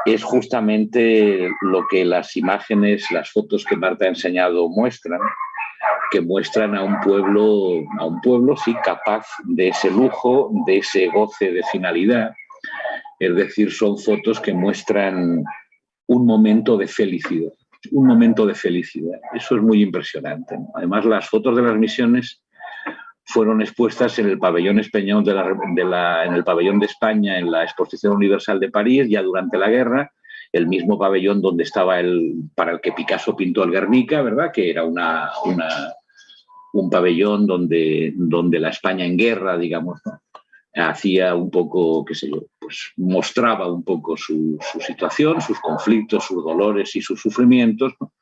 es justamente lo que las imágenes, las fotos que Marta ha enseñado muestran, que muestran a un pueblo sí capaz de ese lujo, de ese goce de finalidad. Es decir, son fotos que muestran un momento de felicidad, un momento de felicidad. Eso es muy impresionante, ¿no? Además, las fotos de las misiones fueron expuestas en el pabellón español en el pabellón de España en la Exposición Universal de París, ya durante la guerra, el mismo pabellón donde estaba para el que Picasso pintó el Guernica, ¿verdad? Que era un pabellón donde la España en guerra, digamos, ¿no? Hacía un poco, qué sé yo, pues mostraba un poco su situación, sus conflictos, sus dolores y sus sufrimientos, ¿no?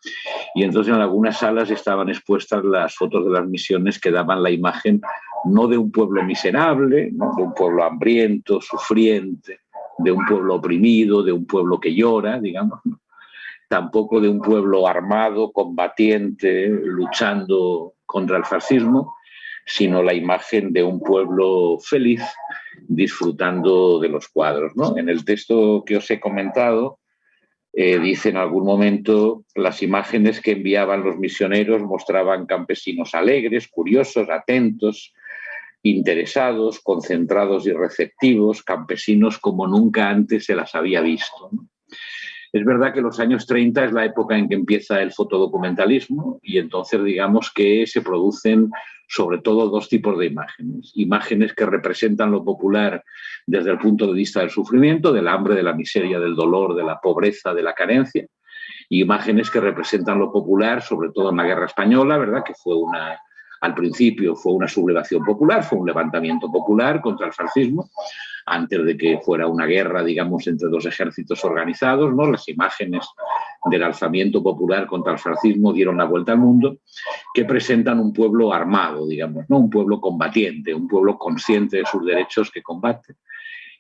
Y entonces en algunas salas estaban expuestas las fotos de las misiones que daban la imagen no de un pueblo miserable, ¿no? De un pueblo hambriento, sufriente, de un pueblo oprimido, de un pueblo que llora, digamos, ¿no? Tampoco de un pueblo armado, combatiente, luchando contra el fascismo, sino la imagen de un pueblo feliz disfrutando de los cuadros, ¿no? En el texto que os he comentado, dice en algún momento, las imágenes que enviaban los misioneros mostraban campesinos alegres, curiosos, atentos, interesados, concentrados y receptivos, campesinos como nunca antes se las había visto, ¿no? Es verdad que los años 30 es la época en que empieza el fotodocumentalismo y entonces digamos que se producen sobre todo dos tipos de imágenes. Imágenes que representan lo popular desde el punto de vista del sufrimiento, del hambre, de la miseria, del dolor, de la pobreza, de la carencia. Y imágenes que representan lo popular, sobre todo en la Guerra Española, ¿verdad? Que al principio fue una sublevación popular, fue un levantamiento popular contra el fascismo, antes de que fuera una guerra, digamos, entre dos ejércitos organizados, ¿no? Las imágenes del alzamiento popular contra el fascismo dieron la vuelta al mundo, que presentan un pueblo armado, digamos, ¿no? Un pueblo combatiente, un pueblo consciente de sus derechos que combate.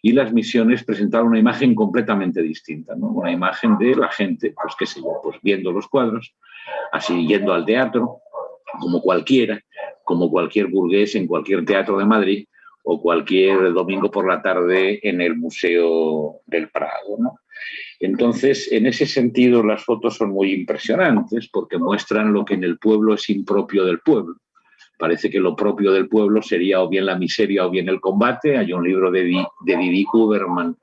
Y las misiones presentaron una imagen completamente distinta, ¿no? Una imagen de la gente, pues qué sé yo, pues viendo los cuadros, así yendo al teatro, como cualquiera, como cualquier burgués en cualquier teatro de Madrid, o cualquier domingo por la tarde en el Museo del Prado, ¿no? Entonces, en ese sentido, las fotos son muy impresionantes porque muestran lo que en el pueblo es impropio del pueblo. Parece que lo propio del pueblo sería o bien la miseria o bien el combate. Hay un libro de Didi Huberman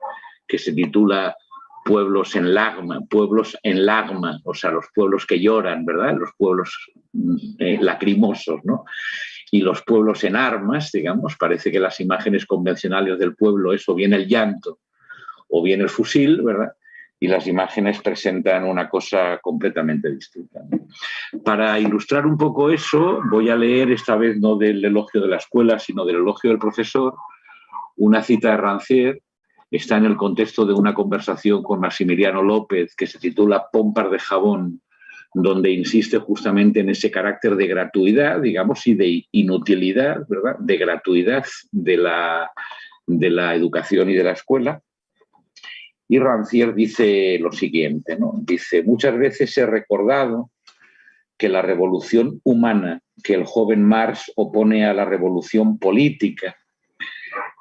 que se titula Pueblos en Lagma, o sea, los pueblos que lloran, ¿verdad? Los pueblos lacrimosos, ¿no? Y los pueblos en armas, digamos, parece que las imágenes convencionales del pueblo es o bien el llanto o bien el fusil, ¿verdad? Y las imágenes presentan una cosa completamente distinta, ¿no? Para ilustrar un poco eso, voy a leer, esta vez no del elogio de la escuela, sino del elogio del profesor, una cita de Rancière. Está en el contexto de una conversación con Maximiliano López que se titula Pompas de jabón, donde insiste justamente en ese carácter de gratuidad, digamos, y de inutilidad, ¿verdad? De gratuidad de la educación y de la escuela. Y Rancière dice lo siguiente, ¿no? Dice, muchas veces he recordado que la revolución humana que el joven Marx opone a la revolución política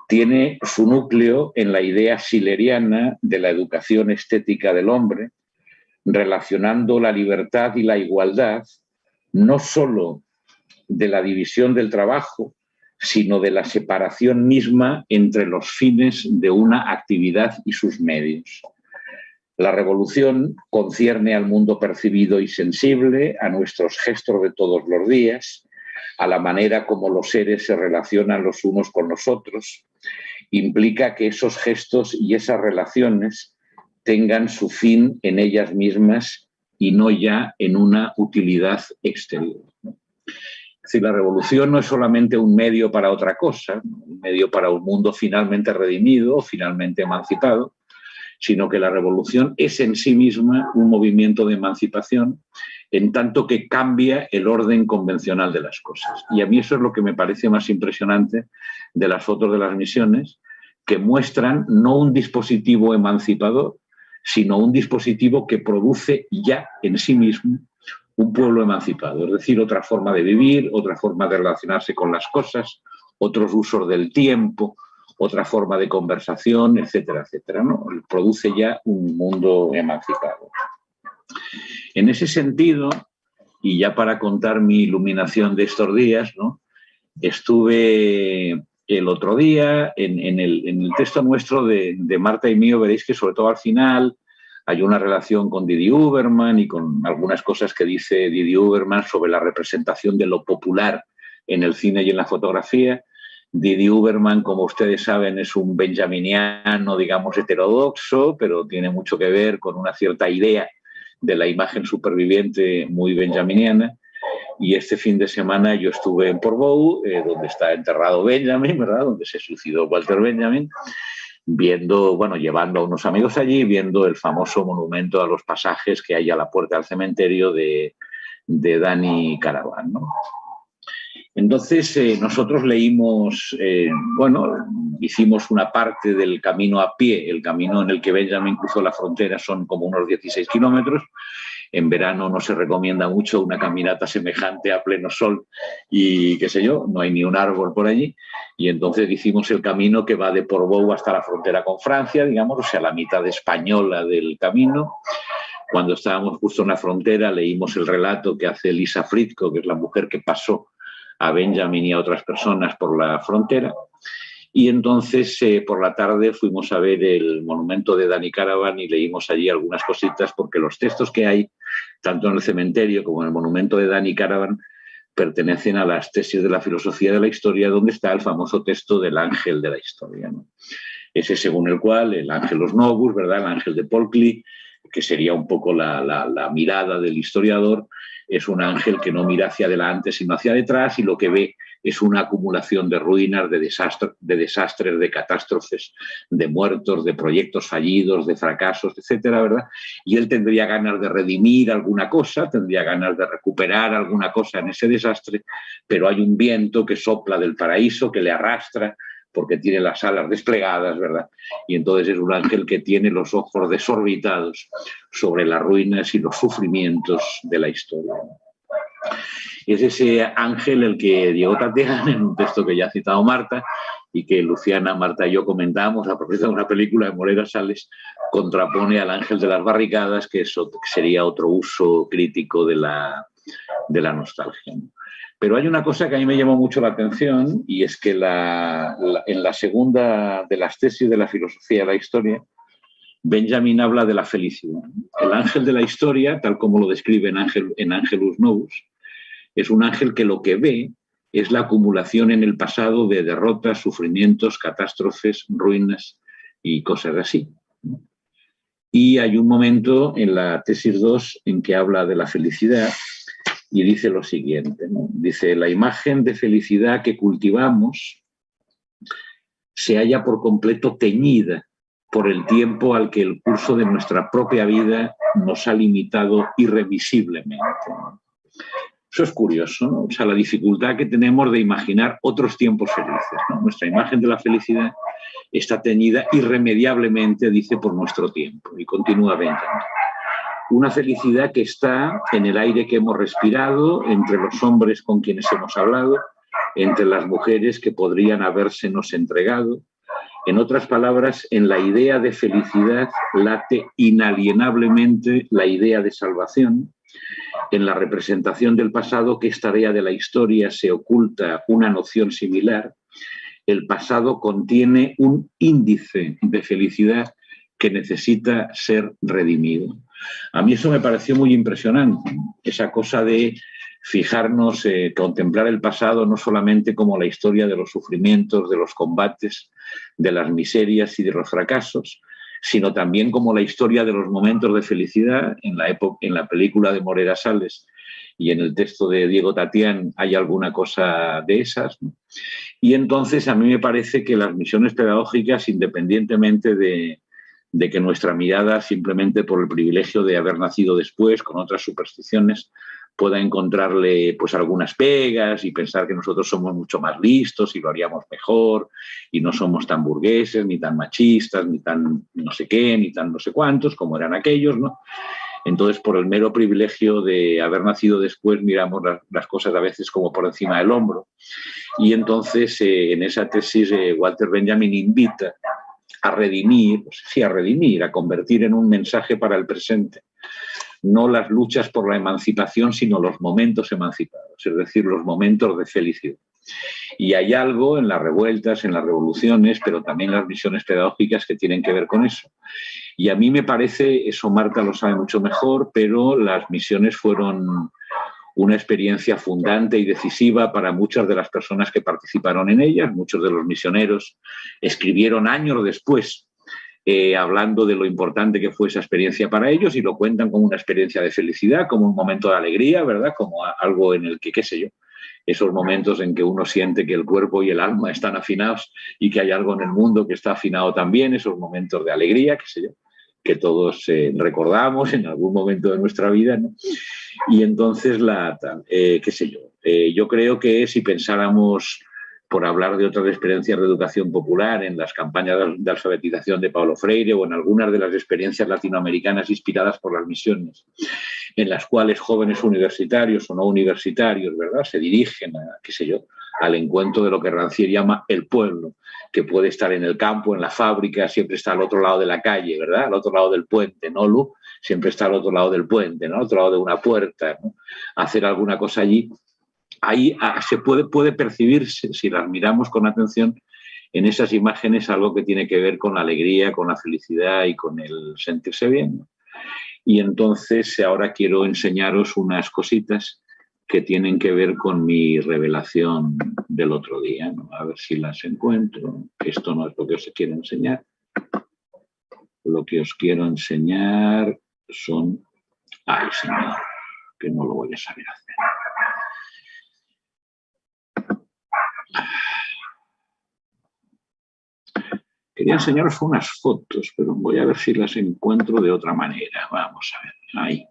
tiene su núcleo en la idea schilleriana de la educación estética del hombre, relacionando la libertad y la igualdad no solo de la división del trabajo, sino de la separación misma entre los fines de una actividad y sus medios. La revolución concierne al mundo percibido y sensible, a nuestros gestos de todos los días, a la manera como los seres se relacionan los unos con los otros. Implica que esos gestos y esas relaciones tengan su fin en ellas mismas y no ya en una utilidad exterior, ¿no? Es decir, la revolución no es solamente un medio para otra cosa, un medio para un mundo finalmente redimido, finalmente emancipado, sino que la revolución es en sí misma un movimiento de emancipación en tanto que cambia el orden convencional de las cosas. Y a mí eso es lo que me parece más impresionante de las fotos de las misiones, que muestran no un dispositivo emancipador, sino un dispositivo que produce ya en sí mismo un pueblo emancipado, es decir, otra forma de vivir, otra forma de relacionarse con las cosas, otros usos del tiempo, otra forma de conversación, etcétera, etcétera, ¿no? Produce ya un mundo emancipado. En ese sentido, y ya para contar mi iluminación de estos días, ¿no? Estuve el otro día en el texto nuestro de Marta y mío, veréis que sobre todo al final hay una relación con Didi Huberman y con algunas cosas que dice Didi Huberman sobre la representación de lo popular en el cine y en la fotografía. Didi Huberman, como ustedes saben, es un benjaminiano, digamos, heterodoxo, pero tiene mucho que ver con una cierta idea de la imagen superviviente muy benjaminiana. Y este fin de semana yo estuve en Portbou, donde está enterrado Benjamin, ¿verdad? Donde se suicidó Walter Benjamin, viendo, bueno, llevando a unos amigos allí, viendo el famoso monumento a los pasajes que hay a la puerta del cementerio de Dani Caravan, ¿no? Entonces, nosotros leímos, hicimos una parte del camino a pie, el camino en el que Benjamin cruzó la frontera son como unos 16 kilómetros. En verano no se recomienda mucho una caminata semejante a pleno sol y qué sé yo, no hay ni un árbol por allí. Y entonces hicimos el camino que va de Portbou hasta la frontera con Francia, digamos, o sea, la mitad española del camino. Cuando estábamos justo en la frontera leímos el relato que hace Lisa Fritko, que es la mujer que pasó a Benjamin y a otras personas por la frontera. Y entonces por la tarde fuimos a ver el monumento de Dani Caravan y leímos allí algunas cositas porque los textos que hay, tanto en el cementerio como en el monumento de Dani Caravan, pertenecen a las tesis de la filosofía de la historia, donde está el famoso texto del ángel de la historia, ¿no? Ese según el cual el ángelus novus, ¿verdad? El ángel de Paul Klee, que sería un poco la mirada del historiador, es un ángel que no mira hacia adelante sino hacia detrás y lo que ve es una acumulación de ruinas, de desastres, de catástrofes, de muertos, de proyectos fallidos, de fracasos, etcétera, ¿verdad? Y él tendría ganas de redimir alguna cosa, tendría ganas de recuperar alguna cosa en ese desastre, pero hay un viento que sopla del paraíso, que le arrastra, porque tiene las alas desplegadas, ¿verdad? Y entonces es un ángel que tiene los ojos desorbitados sobre las ruinas y los sufrimientos de la historia. Es ese ángel el que Diego Tatián, en un texto que ya ha citado Marta y que Luciana, Marta y yo comentamos a propósito de una película de Morera Sales, contrapone al ángel de las barricadas, que sería otro uso crítico de la nostalgia, ¿no? Pero hay una cosa que a mí me llamó mucho la atención y es que en la segunda de las tesis de la filosofía de la historia, Benjamin habla de la felicidad. El ángel de la historia, tal como lo describe en Angelus Novus, es un ángel que lo que ve es la acumulación en el pasado de derrotas, sufrimientos, catástrofes, ruinas y cosas así. Y hay un momento en la tesis 2 en que habla de la felicidad y dice lo siguiente, ¿no? Dice, la imagen de felicidad que cultivamos se halla por completo teñida por el tiempo al que el curso de nuestra propia vida nos ha limitado irrevisiblemente, ¿no? Eso es curioso, ¿no? O sea, la dificultad que tenemos de imaginar otros tiempos felices, ¿no? Nuestra imagen de la felicidad está teñida irremediablemente, dice, por nuestro tiempo. Y continúa Benjamin. Una felicidad que está en el aire que hemos respirado, entre los hombres con quienes hemos hablado, entre las mujeres que podrían habérsenos entregado. En otras palabras, en la idea de felicidad late inalienablemente la idea de salvación. En la representación del pasado, que es tarea de la historia, se oculta una noción similar. El pasado contiene un índice de felicidad que necesita ser redimido. A mí eso me pareció muy impresionante, esa cosa de fijarnos, contemplar el pasado no solamente como la historia de los sufrimientos, de los combates, de las miserias y de los fracasos, sino también como la historia de los momentos de felicidad. En la película de Morera Sales y en el texto de Diego Tatián hay alguna cosa de esas, ¿no? Y entonces a mí me parece que las misiones pedagógicas, independientemente de que nuestra mirada, simplemente por el privilegio de haber nacido después, con otras supersticiones, pueda encontrarle pues algunas pegas y pensar que nosotros somos mucho más listos y lo haríamos mejor y no somos tan burgueses, ni tan machistas, ni tan no sé qué, ni tan no sé cuántos, como eran aquellos, ¿no? Entonces, por el mero privilegio de haber nacido después, miramos las cosas a veces como por encima del hombro. Y entonces en esa tesis Walter Benjamin invita a redimir, a convertir en un mensaje para el presente, no las luchas por la emancipación, sino los momentos emancipados, es decir, los momentos de felicidad. Y hay algo en las revueltas, en las revoluciones, pero también en las misiones pedagógicas que tienen que ver con eso. Y a mí me parece, eso Marta lo sabe mucho mejor, pero las misiones fueron una experiencia fundante y decisiva para muchas de las personas que participaron en ellas. Muchos de los misioneros escribieron años después hablando de lo importante que fue esa experiencia para ellos y lo cuentan como una experiencia de felicidad, como un momento de alegría, ¿verdad? Como algo en el que, qué sé yo, esos momentos en que uno siente que el cuerpo y el alma están afinados y que hay algo en el mundo que está afinado también, esos momentos de alegría, qué sé yo, que todos recordamos en algún momento de nuestra vida, ¿no? Y entonces, qué sé yo, yo creo que si pensáramos, por hablar de otras experiencias de educación popular, en las campañas de alfabetización de Paulo Freire o en algunas de las experiencias latinoamericanas inspiradas por las misiones, en las cuales jóvenes universitarios o no universitarios, ¿verdad?, se dirigen a, qué sé yo, al encuentro de lo que Rancière llama el pueblo, que puede estar en el campo, en la fábrica, siempre está al otro lado de la calle, ¿verdad?, al otro lado del puente, ¿no, Lu? Siempre está al otro lado del puente, ¿no?, al otro lado de una puerta, ¿no? Hacer alguna cosa allí. Ahí se puede percibirse, si las miramos con atención, en esas imágenes algo que tiene que ver con la alegría, con la felicidad y con el sentirse bien, ¿no? Y entonces ahora quiero enseñaros unas cositas que tienen que ver con mi revelación del otro día, ¿no? A ver si las encuentro. Esto no es lo que os quiero enseñar. Lo que os quiero enseñar son... ¡Ay, señor! Que no lo voy a saber hacer. Quería enseñaros unas fotos, pero voy a ver si las encuentro de otra manera. Vamos a ver, ahí.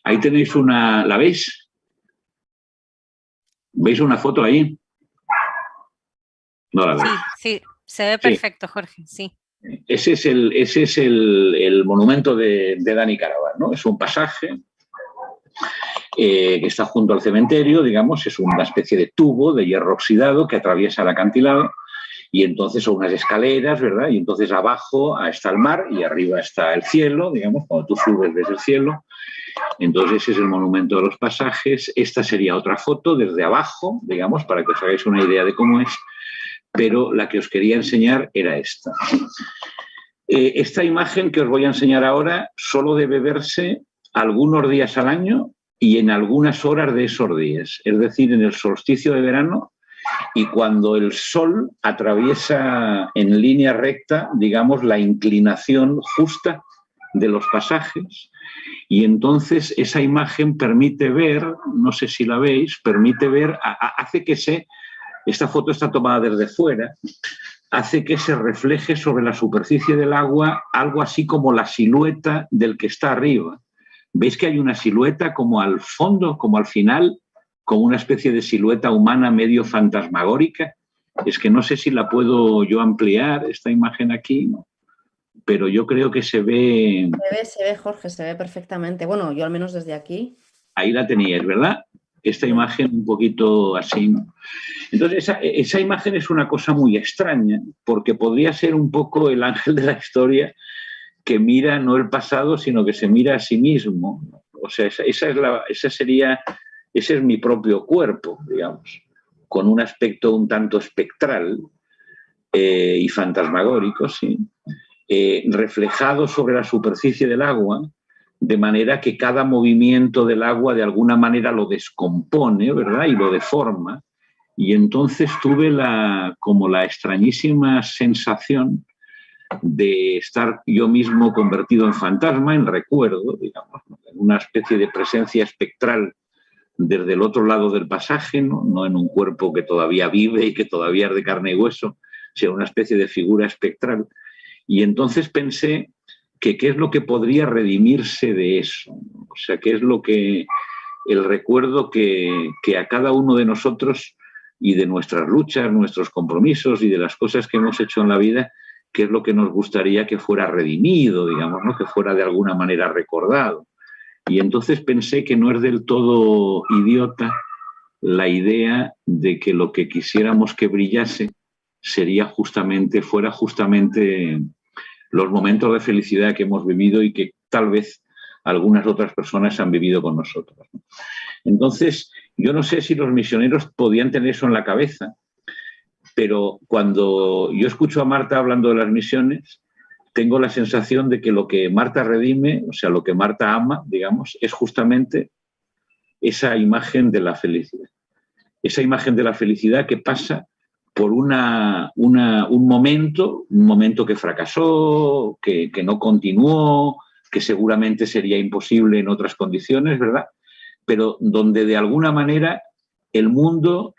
Ahí tenéis una... ¿La veis? ¿Veis una foto ahí? No la veis. Sí, se ve perfecto, sí. Jorge, sí. Ese es el monumento de Dani Caravan, ¿no? Es un pasaje que está junto al cementerio, digamos, es una especie de tubo de hierro oxidado que atraviesa el acantilado y entonces son unas escaleras, ¿verdad? Y entonces abajo está el mar y arriba está el cielo, digamos, cuando tú subes ves el cielo. Entonces ese es el monumento de los pasajes. Esta sería otra foto desde abajo, digamos, para que os hagáis una idea de cómo es. Pero la que os quería enseñar era esta. Esta imagen que os voy a enseñar ahora solo debe verse algunos días al año y en algunas horas de esos días, es decir, en el solsticio de verano y cuando el sol atraviesa en línea recta, digamos, la inclinación justa de los pasajes. Y entonces esa imagen permite ver, no sé si la veis, permite ver, hace que esta foto está tomada desde fuera, hace que se refleje sobre la superficie del agua algo así como la silueta del que está arriba. ¿Veis que hay una silueta como al fondo, como al final, como una especie de silueta humana medio fantasmagórica? Es que no sé si la puedo yo ampliar, esta imagen aquí, ¿no? Pero yo creo que se ve... Se ve, Jorge, se ve perfectamente. Bueno, yo al menos desde aquí. Ahí la teníais, ¿verdad? Esta imagen un poquito así, ¿no? Entonces, esa imagen es una cosa muy extraña, porque podría ser un poco el ángel de la historia que mira no el pasado, sino que se mira a sí mismo. O sea, ese es mi propio cuerpo, digamos, con un aspecto un tanto espectral y fantasmagórico, sí, reflejado sobre la superficie del agua, de manera que cada movimiento del agua de alguna manera lo descompone, ¿verdad?, y lo deforma. Y entonces tuve como la extrañísima sensación de estar yo mismo convertido en fantasma, en recuerdo, digamos, ¿no?, en una especie de presencia espectral desde el otro lado del pasaje, ¿no? No en un cuerpo que todavía vive y que todavía es de carne y hueso, sino una especie de figura espectral. Y entonces pensé que qué es lo que podría redimirse de eso, ¿no? O sea, qué es lo que el recuerdo que a cada uno de nosotros y de nuestras luchas, nuestros compromisos y de las cosas que hemos hecho en la vida, qué es lo que nos gustaría que fuera redimido, digamos, ¿no? Que fuera de alguna manera recordado. Y entonces pensé que no es del todo idiota la idea de que lo que quisiéramos que brillase fuera justamente los momentos de felicidad que hemos vivido y que tal vez algunas otras personas han vivido con nosotros. Entonces, yo no sé si los misioneros podían tener eso en la cabeza, pero cuando yo escucho a Marta hablando de las misiones, tengo la sensación de que lo que Marta redime, o sea, lo que Marta ama, digamos, es justamente esa imagen de la felicidad. Esa imagen de la felicidad que pasa por un momento que fracasó, que no continuó, que seguramente sería imposible en otras condiciones, ¿verdad? Pero donde de alguna manera el mundo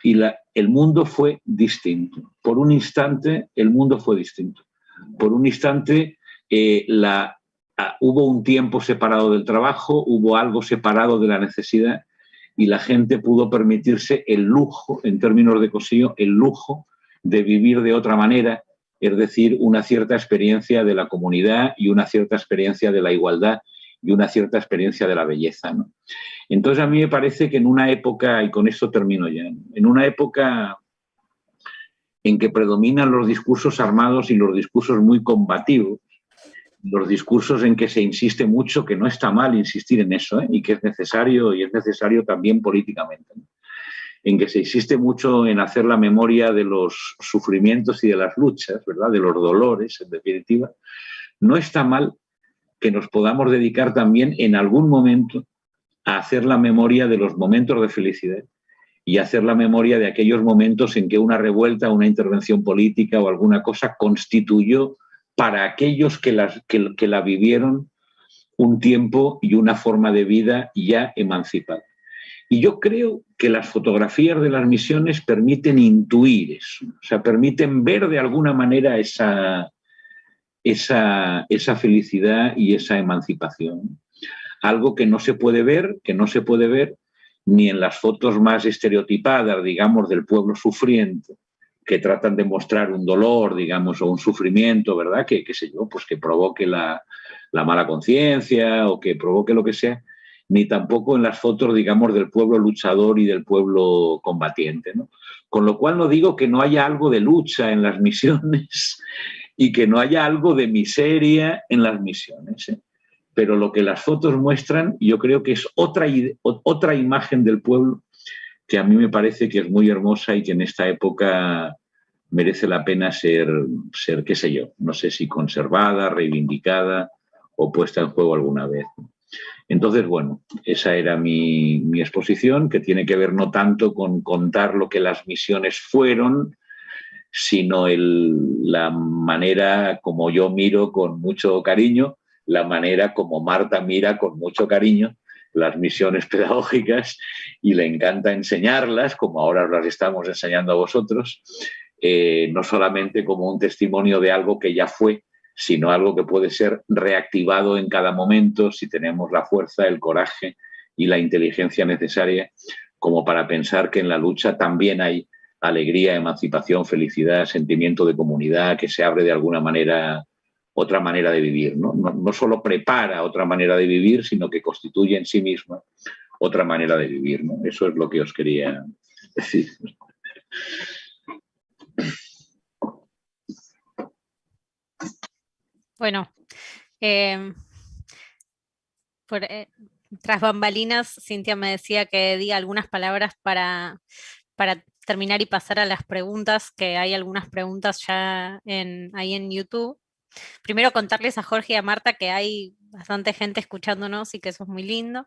fue distinto. Por un instante el mundo fue distinto. Por un instante hubo un tiempo separado del trabajo, hubo algo separado de la necesidad y la gente pudo permitirse el lujo, en términos de Cossío, el lujo de vivir de otra manera, es decir, una cierta experiencia de la comunidad y una cierta experiencia de la igualdad y una cierta experiencia de la belleza, ¿no? Entonces a mí me parece que en una época, y con esto termino ya, en una época en que predominan los discursos armados y los discursos muy combativos, los discursos en que se insiste mucho, que no está mal insistir en eso, y que es necesario, y es necesario también políticamente, ¿no? En que se insiste mucho en hacer la memoria de los sufrimientos y de las luchas, ¿verdad? De los dolores, en definitiva, no está mal que nos podamos dedicar también en algún momento a hacer la memoria de los momentos de felicidad y hacer la memoria de aquellos momentos en que una revuelta, una intervención política o alguna cosa constituyó para aquellos que la vivieron un tiempo y una forma de vida ya emancipada. Y yo creo que las fotografías de las misiones permiten intuir eso, o sea, permiten ver de alguna manera esa felicidad y esa emancipación. Algo que no se puede ver ni en las fotos más estereotipadas, digamos, del pueblo sufriente, que tratan de mostrar un dolor, digamos, o un sufrimiento, ¿verdad? Que qué sé yo, pues que provoque la mala conciencia o que provoque lo que sea, ni tampoco en las fotos, digamos, del pueblo luchador y del pueblo combatiente, ¿no? Con lo cual no digo que no haya algo de lucha en las misiones y que no haya algo de miseria en las misiones, ¿eh? Pero lo que las fotos muestran, yo creo que es otra imagen del pueblo que a mí me parece que es muy hermosa y que en esta época merece la pena ser, qué sé yo, no sé si conservada, reivindicada o puesta en juego alguna vez. Entonces, bueno, esa era mi exposición, que tiene que ver no tanto con contar lo que las misiones fueron, sino la manera como yo miro con mucho cariño, la manera como Marta mira con mucho cariño las misiones pedagógicas y le encanta enseñarlas, como ahora las estamos enseñando a vosotros, no solamente como un testimonio de algo que ya fue, sino algo que puede ser reactivado en cada momento si tenemos la fuerza, el coraje y la inteligencia necesaria como para pensar que en la lucha también hay alegría, emancipación, felicidad, sentimiento de comunidad, que se abre de alguna manera otra manera de vivir, ¿no? No solo prepara otra manera de vivir, sino que constituye en sí misma otra manera de vivir, ¿no? Eso es lo que os quería decir. Bueno, tras bambalinas, Cintia me decía que diga algunas palabras para terminar y pasar a las preguntas, que hay algunas preguntas ya ahí en YouTube. Primero contarles a Jorge y a Marta que hay bastante gente escuchándonos y que eso es muy lindo.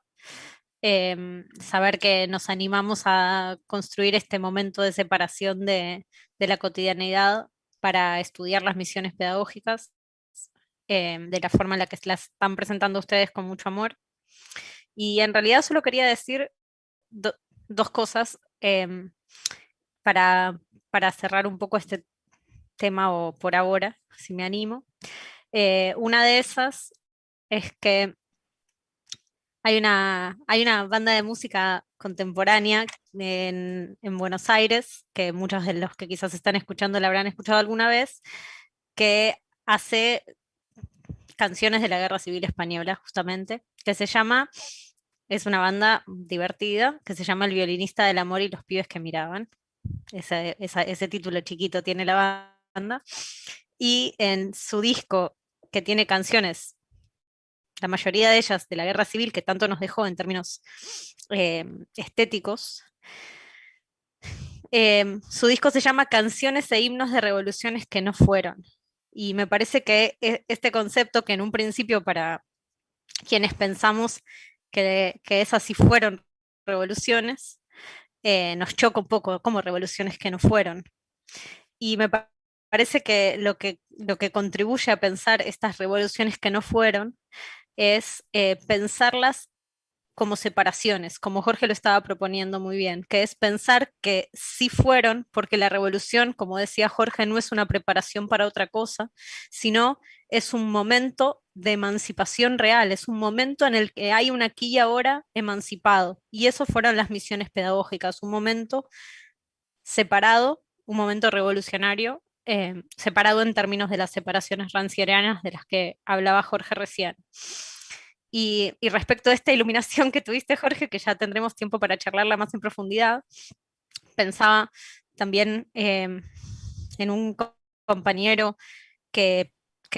Saber que nos animamos a construir este momento de separación de la cotidianidad para estudiar las misiones pedagógicas de la forma en la que las están presentando ustedes con mucho amor. Y en realidad solo quería decir dos cosas para cerrar un poco este tema, o por ahora, si me animo. Una de esas es que hay una banda de música contemporánea en Buenos Aires, que muchos de los que quizás están escuchando la habrán escuchado alguna vez, que hace canciones de la Guerra Civil Española, justamente, que se llama, es una banda divertida, que se llama El violinista del amor y los pibes que miraban. Ese título chiquito tiene la banda. Y en su disco, que tiene canciones, la mayoría de ellas de la Guerra Civil, que tanto nos dejó en términos estéticos, su disco se llama Canciones e himnos de revoluciones que no fueron. Y me parece que este concepto, que en un principio para quienes pensamos que esas sí fueron revoluciones, nos choca un poco como revoluciones que no fueron. Y me parece que lo que contribuye a pensar estas revoluciones que no fueron es pensarlas como separaciones, como Jorge lo estaba proponiendo muy bien, que es pensar que sí fueron, porque la revolución, como decía Jorge, no es una preparación para otra cosa, sino es un momento de emancipación real, es un momento en el que hay un aquí y ahora emancipado, y eso fueron las misiones pedagógicas, un momento separado, un momento revolucionario, separado en términos de las separaciones rancierianas de las que hablaba Jorge recién. Y respecto a esta iluminación que tuviste, Jorge, que ya tendremos tiempo para charlarla más en profundidad, pensaba también en un compañero que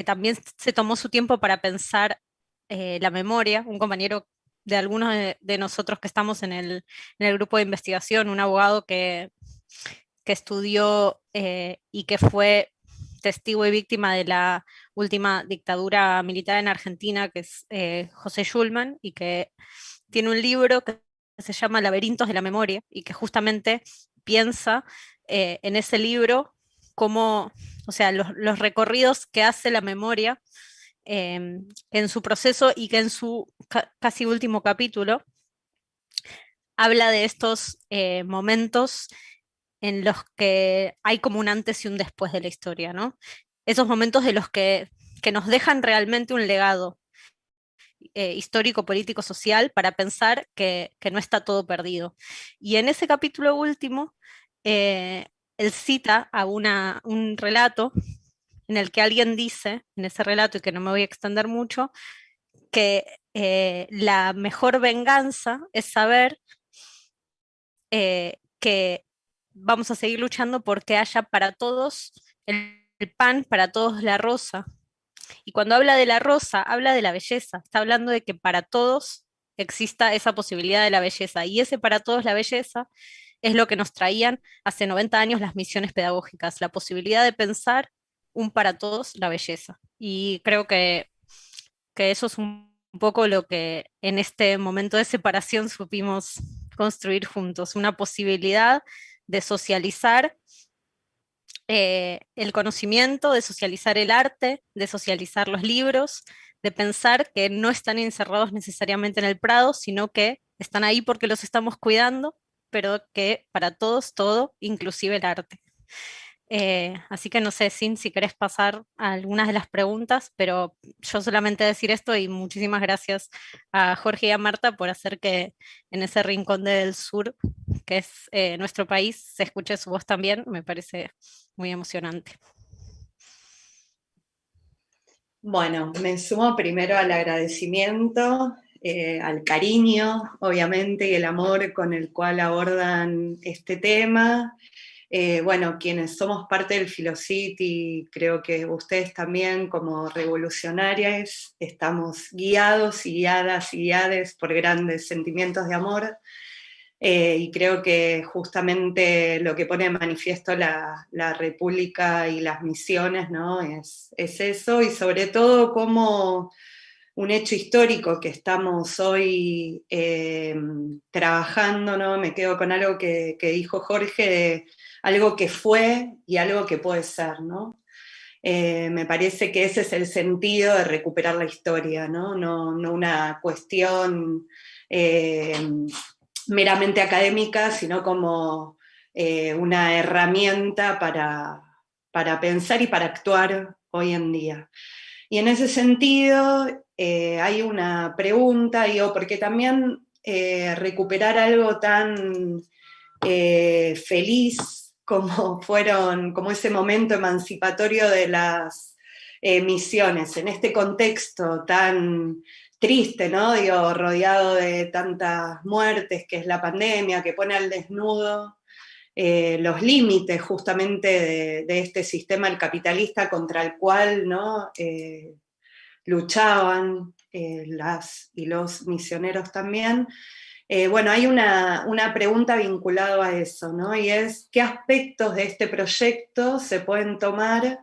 también se tomó su tiempo para pensar la memoria, un compañero de algunos de nosotros que estamos en el grupo de investigación, un abogado que estudió y que fue testigo y víctima de la última dictadura militar en Argentina, que es José Schulman, y que tiene un libro que se llama Laberintos de la Memoria, y que justamente piensa en ese libro cómo, o sea, los recorridos que hace la memoria en su proceso, y que en su casi último capítulo habla de estos momentos en los que hay como un antes y un después de la historia, ¿no? Esos momentos de los que nos dejan realmente un legado histórico, político, social, para pensar que no está todo perdido. Y en ese capítulo último, él cita a un relato en el que alguien dice, en ese relato, y que no me voy a extender mucho, que la mejor venganza es saber que vamos a seguir luchando porque haya para todos el pan, para todos la rosa. Y cuando habla de la rosa, habla de la belleza, está hablando de que para todos exista esa posibilidad de la belleza. Y ese para todos la belleza es lo que nos traían hace 90 años las misiones pedagógicas, la posibilidad de pensar un para todos la belleza. Y creo que eso es un poco lo que en este momento de separación supimos construir juntos, una posibilidad de socializar el conocimiento, de socializar el arte, de socializar los libros, de pensar que no están encerrados necesariamente en el Prado, sino que están ahí porque los estamos cuidando, pero que para todos todo, inclusive el arte. Así que no sé, Sin, si querés pasar a algunas de las preguntas, pero yo solamente decir esto, y muchísimas gracias a Jorge y a Marta por hacer que en ese rincón del sur, que es nuestro país, se escuche su voz también. Me parece muy emocionante. Bueno, me sumo primero al agradecimiento, al cariño, obviamente, y el amor con el cual abordan este tema. Bueno, quienes somos parte del Filocity, creo que ustedes también como revolucionarias estamos guiados y guiadas y guiades por grandes sentimientos de amor, y creo que justamente lo que pone de manifiesto la República y las misiones, ¿no? Es eso, y sobre todo como un hecho histórico que estamos hoy trabajando, ¿no? Me quedo con algo que dijo Jorge, de algo que fue y algo que puede ser, ¿no? Me parece que ese es el sentido de recuperar la historia, ¿no? No una cuestión meramente académica, sino como una herramienta para pensar y para actuar hoy en día. Y en ese sentido hay una pregunta, porque también recuperar algo tan feliz como ese momento emancipatorio de las misiones, en este contexto tan triste, ¿no? Digo, rodeado de tantas muertes, que es la pandemia, que pone al desnudo los límites justamente de este sistema el capitalista contra el cual, ¿no? Luchaban las y los misioneros también. Bueno, hay una pregunta vinculada a eso, ¿no? Y es, ¿qué aspectos de este proyecto se pueden tomar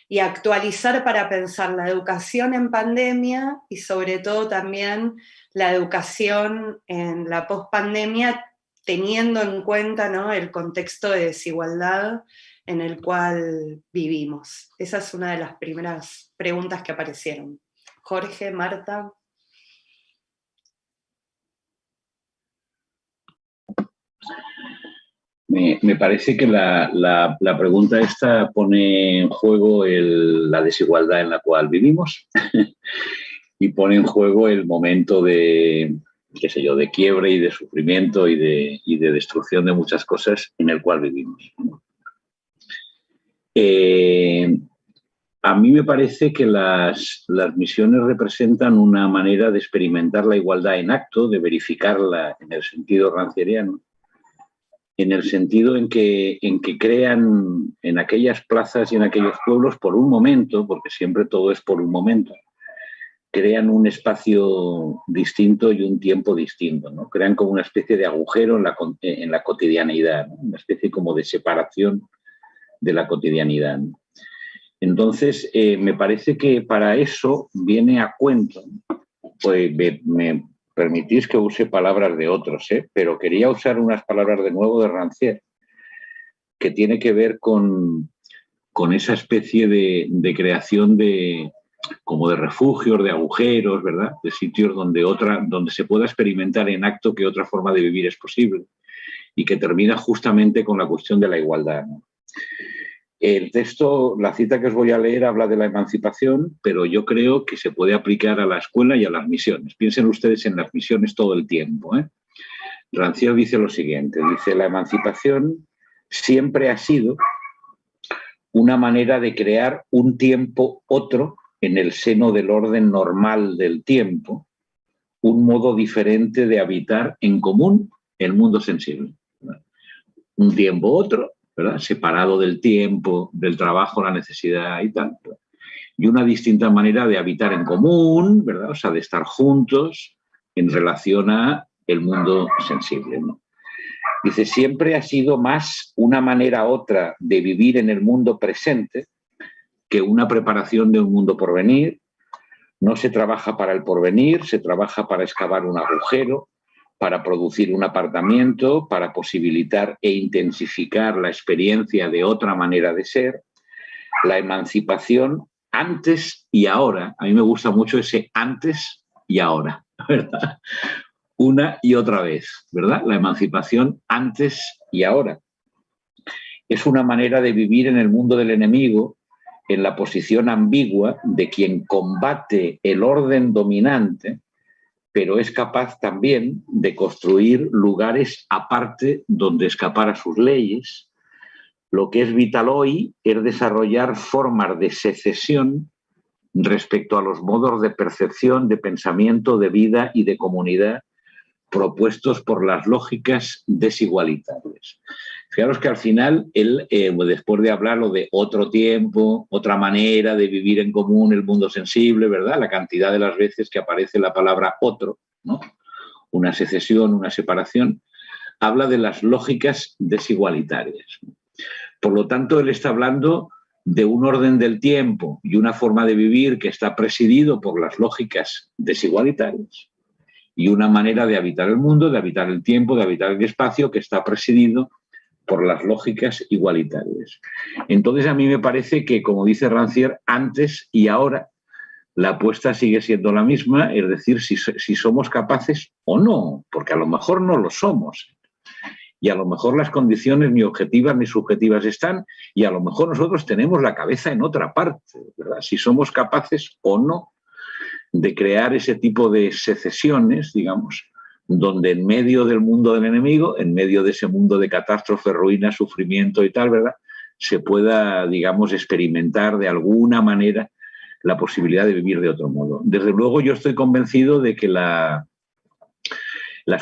y actualizar para pensar la educación en pandemia y sobre todo también la educación en la pospandemia, teniendo en cuenta, ¿no? El contexto de desigualdad en el cual vivimos? Esa es una de las primeras preguntas que aparecieron. Jorge, Marta. Me parece que la pregunta esta pone en juego la desigualdad en la cual vivimos y pone en juego el momento de, qué sé yo, de quiebre y de sufrimiento y de destrucción de muchas cosas en el cual vivimos. A mí me parece que las misiones representan una manera de experimentar la igualdad en acto, de verificarla en el sentido rancieriano, en el sentido en que crean en aquellas plazas y en aquellos pueblos por un momento, porque siempre todo es por un momento, crean un espacio distinto y un tiempo distinto, ¿no? Crean como una especie de agujero en la cotidianidad, ¿no? Una especie como de separación de la cotidianidad, ¿no? Entonces, me parece que para eso viene a cuento, pues me permitís que use palabras de otros, pero quería usar unas palabras de nuevo de Rancière, que tiene que ver con esa especie de creación como de refugios, de agujeros, ¿verdad? De sitios donde se pueda experimentar en acto que otra forma de vivir es posible y que termina justamente con la cuestión de la igualdad, ¿no? El texto, la cita que os voy a leer habla de la emancipación, pero yo creo que se puede aplicar a la escuela y a las misiones. Piensen ustedes en las misiones todo el tiempo, ¿eh? Rancière dice lo siguiente, dice: la emancipación siempre ha sido una manera de crear un tiempo otro en el seno del orden normal del tiempo, un modo diferente de habitar en común el mundo sensible. Un tiempo otro, ¿verdad? Separado del tiempo, del trabajo, la necesidad y tal. Y una distinta manera de habitar en común, ¿verdad? O sea, de estar juntos en relación a el mundo sensible, ¿no? Dice, siempre ha sido más una manera otra de vivir en el mundo presente que una preparación de un mundo por venir. No se trabaja para el porvenir, se trabaja para excavar un agujero, para producir un apartamiento, para posibilitar e intensificar la experiencia de otra manera de ser. La emancipación antes y ahora. A mí me gusta mucho ese antes y ahora, ¿verdad? Una y otra vez, ¿verdad? La emancipación antes y ahora. Es una manera de vivir en el mundo del enemigo, en la posición ambigua de quien combate el orden dominante, pero es capaz también de construir lugares aparte donde escapar a sus leyes. Lo que es vital hoy es desarrollar formas de secesión respecto a los modos de percepción, de pensamiento, de vida y de comunidad propuestos por las lógicas desigualitarias. Fijaros que al final, él, después de hablarlo de otro tiempo, otra manera de vivir en común el mundo sensible, ¿verdad? La cantidad de las veces que aparece la palabra otro, ¿no? Una secesión, una separación, habla de las lógicas desigualitarias. Por lo tanto, él está hablando de un orden del tiempo y una forma de vivir que está presidido por las lógicas desigualitarias y una manera de habitar el mundo, de habitar el tiempo, de habitar el espacio que está presidido por las lógicas igualitarias. Entonces, a mí me parece que, como dice Rancière, antes y ahora la apuesta sigue siendo la misma, es decir, si somos capaces o no, porque a lo mejor no lo somos. Y a lo mejor las condiciones ni objetivas ni subjetivas están, y a lo mejor nosotros tenemos la cabeza en otra parte, ¿verdad? Si somos capaces o no de crear ese tipo de secesiones, digamos, donde en medio del mundo del enemigo, en medio de ese mundo de catástrofe, ruina, sufrimiento y tal, ¿verdad?, se pueda, digamos, experimentar de alguna manera la posibilidad de vivir de otro modo. Desde luego yo estoy convencido de que las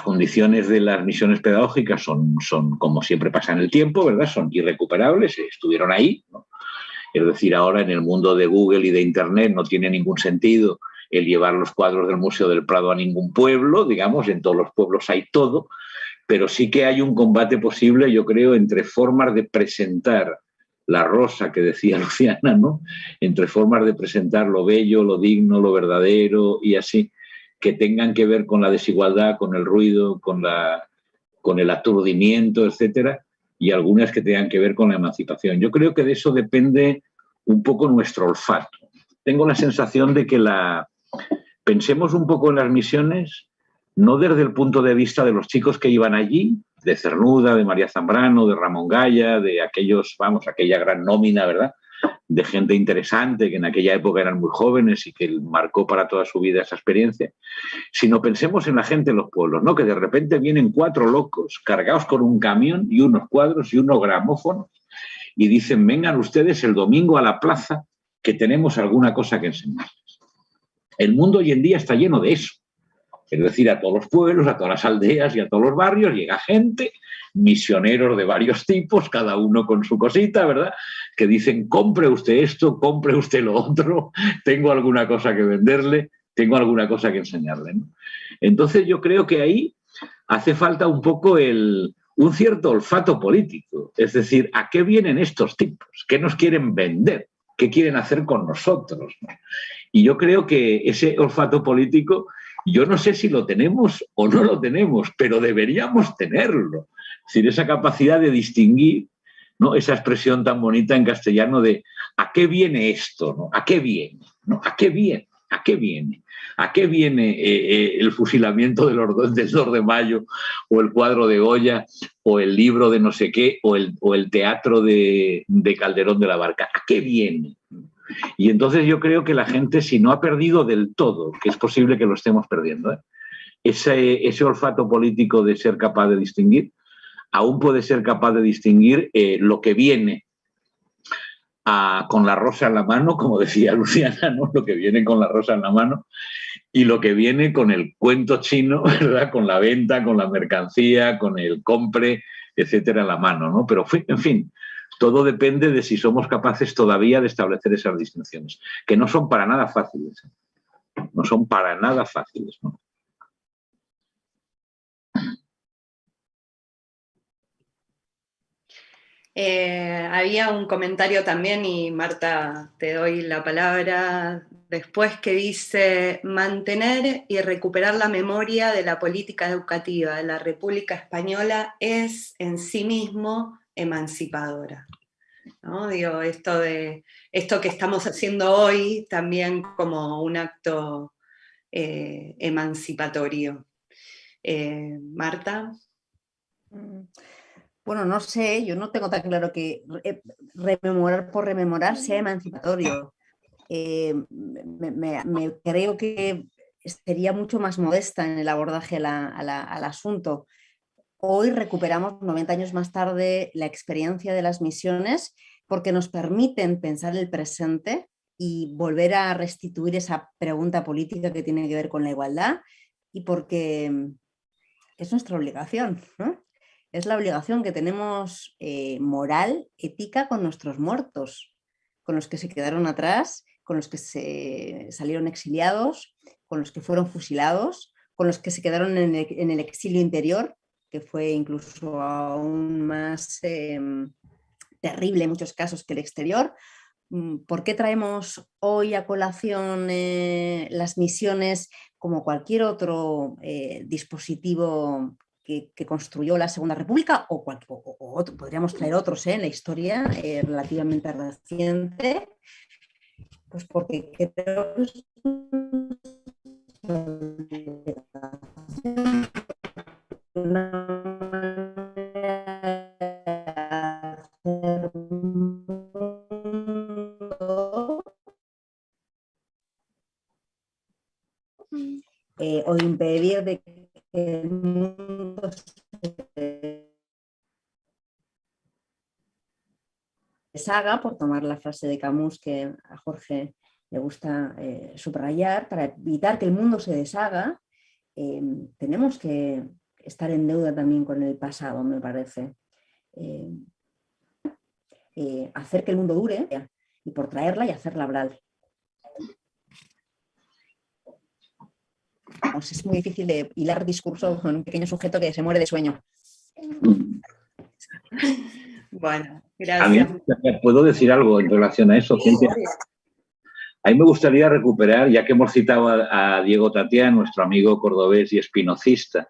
condiciones de las misiones pedagógicas son, como siempre pasa en el tiempo, ¿verdad?, son irrecuperables, estuvieron ahí, ¿no? Es decir, ahora en el mundo de Google y de Internet no tiene ningún sentido el llevar los cuadros del Museo del Prado a ningún pueblo, digamos, en todos los pueblos hay todo, pero sí que hay un combate posible, yo creo, entre formas de presentar la rosa que decía Luciana, ¿no?, entre formas de presentar lo bello, lo digno, lo verdadero y así, que tengan que ver con la desigualdad, con el ruido, con el aturdimiento, etcétera, y algunas que tengan que ver con la emancipación. Yo creo que de eso depende un poco nuestro olfato. Tengo la sensación de que pensemos un poco en las misiones, no desde el punto de vista de los chicos que iban allí, de Cernuda, de María Zambrano, de Ramón Gaya, de aquellos, vamos, aquella gran nómina, ¿verdad?, de gente interesante que en aquella época eran muy jóvenes y que marcó para toda su vida esa experiencia, sino pensemos en la gente en los pueblos, ¿no?, que de repente vienen 4 locos cargados con un camión y unos cuadros y unos gramófonos y dicen, vengan ustedes el domingo a la plaza que tenemos alguna cosa que enseñarles. El mundo hoy en día está lleno de eso. Es decir, a todos los pueblos, a todas las aldeas y a todos los barrios llega gente, misioneros de varios tipos, cada uno con su cosita, ¿verdad?, que dicen, compre usted esto, compre usted lo otro, tengo alguna cosa que venderle, tengo alguna cosa que enseñarle, ¿no? Entonces yo creo que ahí hace falta un poco un cierto olfato político. Es decir, ¿a qué vienen estos tipos? ¿Qué nos quieren vender? ¿Qué quieren hacer con nosotros?, ¿no? Y yo creo que ese olfato político, yo no sé si lo tenemos o no lo tenemos, pero deberíamos tenerlo. Es decir, esa capacidad de distinguir, ¿no?, esa expresión tan bonita en castellano de ¿a qué viene esto?, ¿no? ¿A qué viene? ¿No? ¿A qué viene? ¿A qué viene? ¿A qué viene el fusilamiento del 2 de mayo o el cuadro de Goya o el libro de no sé qué o el teatro de Calderón de la Barca? ¿A qué viene? Y entonces yo creo que la gente, si no ha perdido del todo, que es posible que lo estemos perdiendo, ese olfato político de ser capaz de distinguir, aún puede ser capaz de distinguir lo que viene con la rosa en la mano, como decía Luciana, ¿no?, lo que viene con la rosa en la mano, y lo que viene con el cuento chino, ¿verdad?, con la venta, con la mercancía, con el compre, etcétera, en la mano, ¿no? Pero, en fin, todo depende de si somos capaces todavía de establecer esas distinciones, que no son para nada fáciles. No son para nada fáciles, ¿no? Había un comentario también, y Marta, te doy la palabra después, que dice: mantener y recuperar la memoria de la política educativa de la República Española es en sí mismo emancipadora, ¿no? Digo, esto que estamos haciendo hoy también como un acto emancipatorio. Marta. Bueno, no sé, yo no tengo tan claro que rememorar por rememorar sea emancipatorio. Me creo que sería mucho más modesta en el abordaje al asunto. Hoy recuperamos 90 años más tarde la experiencia de las misiones porque nos permiten pensar el presente y volver a restituir esa pregunta política que tiene que ver con la igualdad, y porque es nuestra obligación, ¿no? Es la obligación que tenemos moral, ética, con nuestros muertos, con los que se quedaron atrás, con los que salieron exiliados, con los que fueron fusilados, con los que se quedaron en el exilio interior, que fue incluso aún más terrible en muchos casos que el exterior. ¿Por qué traemos hoy a colación las misiones como cualquier otro dispositivo que construyó la Segunda República o otro, podríamos traer otros en la historia relativamente reciente? Pues porque creo que es o impedir de el mundo se deshaga, por tomar la frase de Camus que a Jorge le gusta subrayar, para evitar que el mundo se deshaga, tenemos que estar en deuda también con el pasado, me parece. Hacer que el mundo dure y por traerla y hacerla hablar. Es muy difícil de hilar discurso con un pequeño sujeto que se muere de sueño. Bueno, gracias. A mí, ¿puedo decir algo en relación a eso, Cintia? A mí me gustaría recuperar, ya que hemos citado a Diego Tatián, nuestro amigo cordobés y espinocista,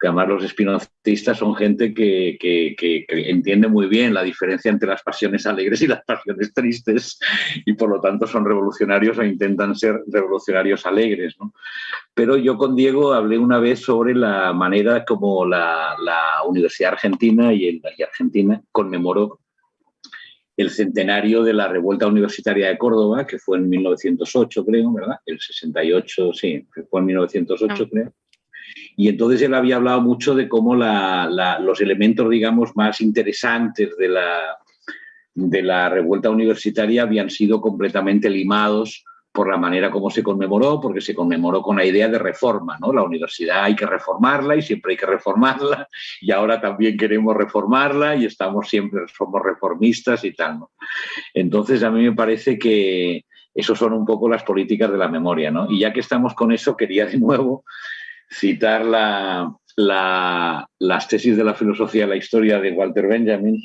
que además los espinocistas son gente que entiende muy bien la diferencia entre las pasiones alegres y las pasiones tristes, y por lo tanto son revolucionarios o intentan ser revolucionarios alegres, ¿no? Pero yo con Diego hablé una vez sobre la manera como la Universidad Argentina y Argentina conmemoró el centenario de la Revuelta Universitaria de Córdoba, que fue en 1908, creo, ¿verdad? El 68, sí, fue en 1908, creo. Y entonces él había hablado mucho de cómo los elementos, digamos, más interesantes de la revuelta universitaria habían sido completamente limados por la manera como se conmemoró, porque se conmemoró con la idea de reforma, ¿no? La universidad hay que reformarla y siempre hay que reformarla, y ahora también queremos reformarla y somos reformistas y tal, ¿no? Entonces a mí me parece que eso son un poco las políticas de la memoria, ¿no? Y ya que estamos con eso, quería de nuevo citar las tesis de la filosofía de la historia de Walter Benjamin,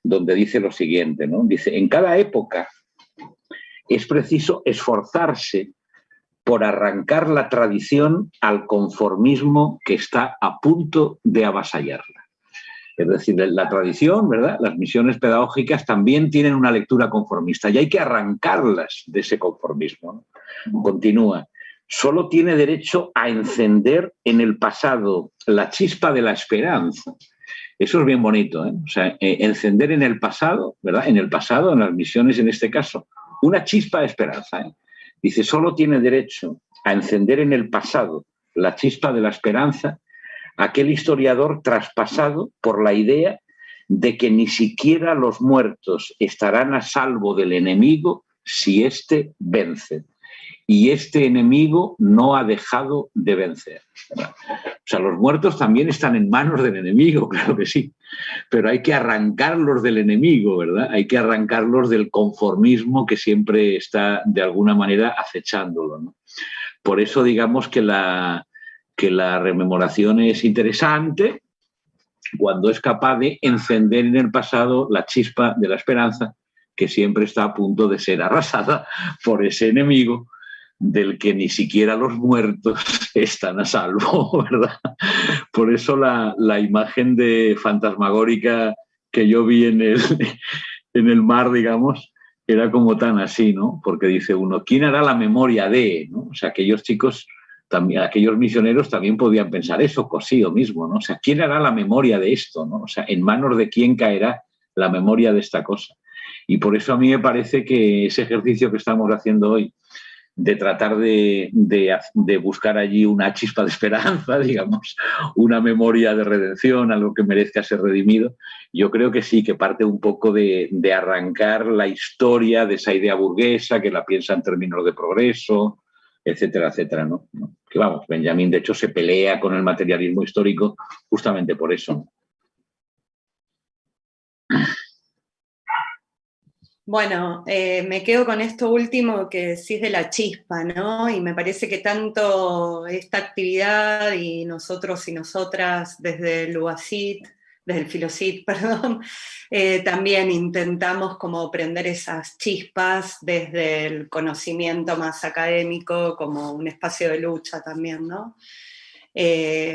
donde dice lo siguiente, ¿no? Dice, en cada época es preciso esforzarse por arrancar la tradición al conformismo que está a punto de avasallarla. Es decir, la tradición, ¿verdad? Las misiones pedagógicas también tienen una lectura conformista y hay que arrancarlas de ese conformismo, ¿no? Continúa. Solo tiene derecho a encender en el pasado la chispa de la esperanza. Eso es bien bonito, ¿eh? O sea, encender en el pasado, ¿verdad? En el pasado, en las misiones en este caso, una chispa de esperanza, ¿eh? Dice, solo tiene derecho a encender en el pasado la chispa de la esperanza aquel historiador traspasado por la idea de que ni siquiera los muertos estarán a salvo del enemigo si éste vence. Y este enemigo no ha dejado de vencer, ¿verdad? O sea, los muertos también están en manos del enemigo, claro que sí, pero hay que arrancarlos del enemigo, ¿verdad? Hay que arrancarlos del conformismo que siempre está de alguna manera acechándolo, ¿no? Por eso digamos que la rememoración es interesante cuando es capaz de encender en el pasado la chispa de la esperanza que siempre está a punto de ser arrasada por ese enemigo del que ni siquiera los muertos están a salvo, ¿verdad? Por eso la imagen de fantasmagórica que yo vi en el mar, digamos, era como tan así, ¿no? Porque dice uno, ¿quién hará la memoria de? ¿No? O sea, aquellos chicos, también, aquellos misioneros también podían pensar eso, Cosío mismo, ¿no? O sea, ¿quién hará la memoria de esto? ¿No? O sea, ¿en manos de quién caerá la memoria de esta cosa? Y por eso a mí me parece que ese ejercicio que estamos haciendo hoy, de tratar de buscar allí una chispa de esperanza, digamos, una memoria de redención, algo que merezca ser redimido, yo creo que sí, que parte un poco de arrancar la historia de esa idea burguesa que la piensa en términos de progreso, etcétera, etcétera, ¿no? Que vamos, Benjamin de hecho se pelea con el materialismo histórico justamente por eso. Bueno, me quedo con esto último que decís de la chispa, ¿no? Y me parece que tanto esta actividad y nosotros y nosotras desde el UACIT, desde el Filocit, perdón, también intentamos como prender esas chispas desde el conocimiento más académico como un espacio de lucha también, ¿no?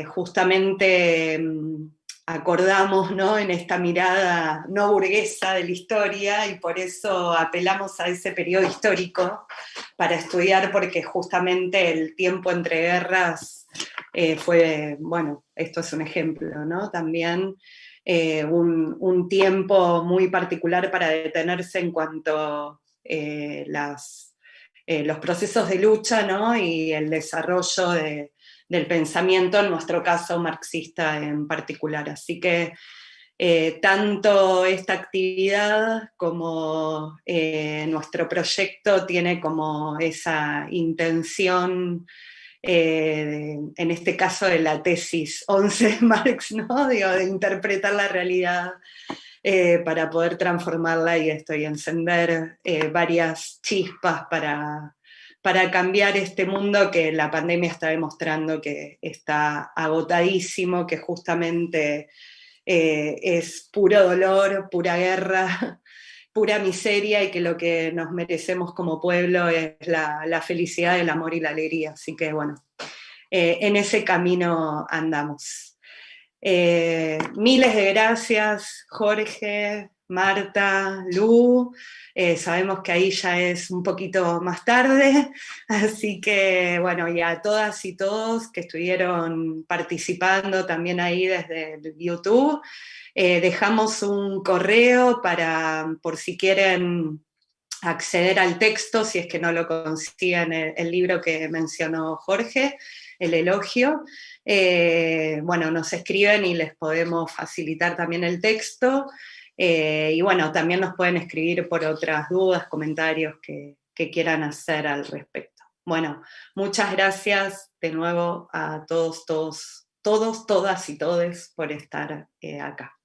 Justamente acordamos, ¿no?, en esta mirada no burguesa de la historia, y por eso apelamos a ese periodo histórico para estudiar, porque justamente el tiempo entre guerras fue, bueno, esto es un ejemplo, ¿no?, también un tiempo muy particular para detenerse en cuanto los procesos de lucha, ¿no?, y el desarrollo de del pensamiento, en nuestro caso marxista en particular. Así que tanto esta actividad como nuestro proyecto tiene como esa intención, en este caso de la tesis 11 de Marx, ¿no? Digo, de interpretar la realidad para poder transformarla y encender varias chispas para cambiar este mundo que la pandemia está demostrando que está agotadísimo, que justamente es puro dolor, pura guerra, pura miseria, y que lo que nos merecemos como pueblo es la felicidad, el amor y la alegría. Así que bueno, en ese camino andamos. Miles de gracias, Jorge, Marta, Lu. Sabemos que ahí ya es un poquito más tarde, así que bueno, y a todas y todos que estuvieron participando también ahí desde el YouTube, dejamos un correo por si quieren acceder al texto, si es que no lo consiguen, el libro que mencionó Jorge, El Elogio. Bueno, nos escriben y les podemos facilitar también el texto. Y bueno, también nos pueden escribir por otras dudas, comentarios que quieran hacer al respecto. Bueno, muchas gracias de nuevo a todos, todas y todes por estar acá.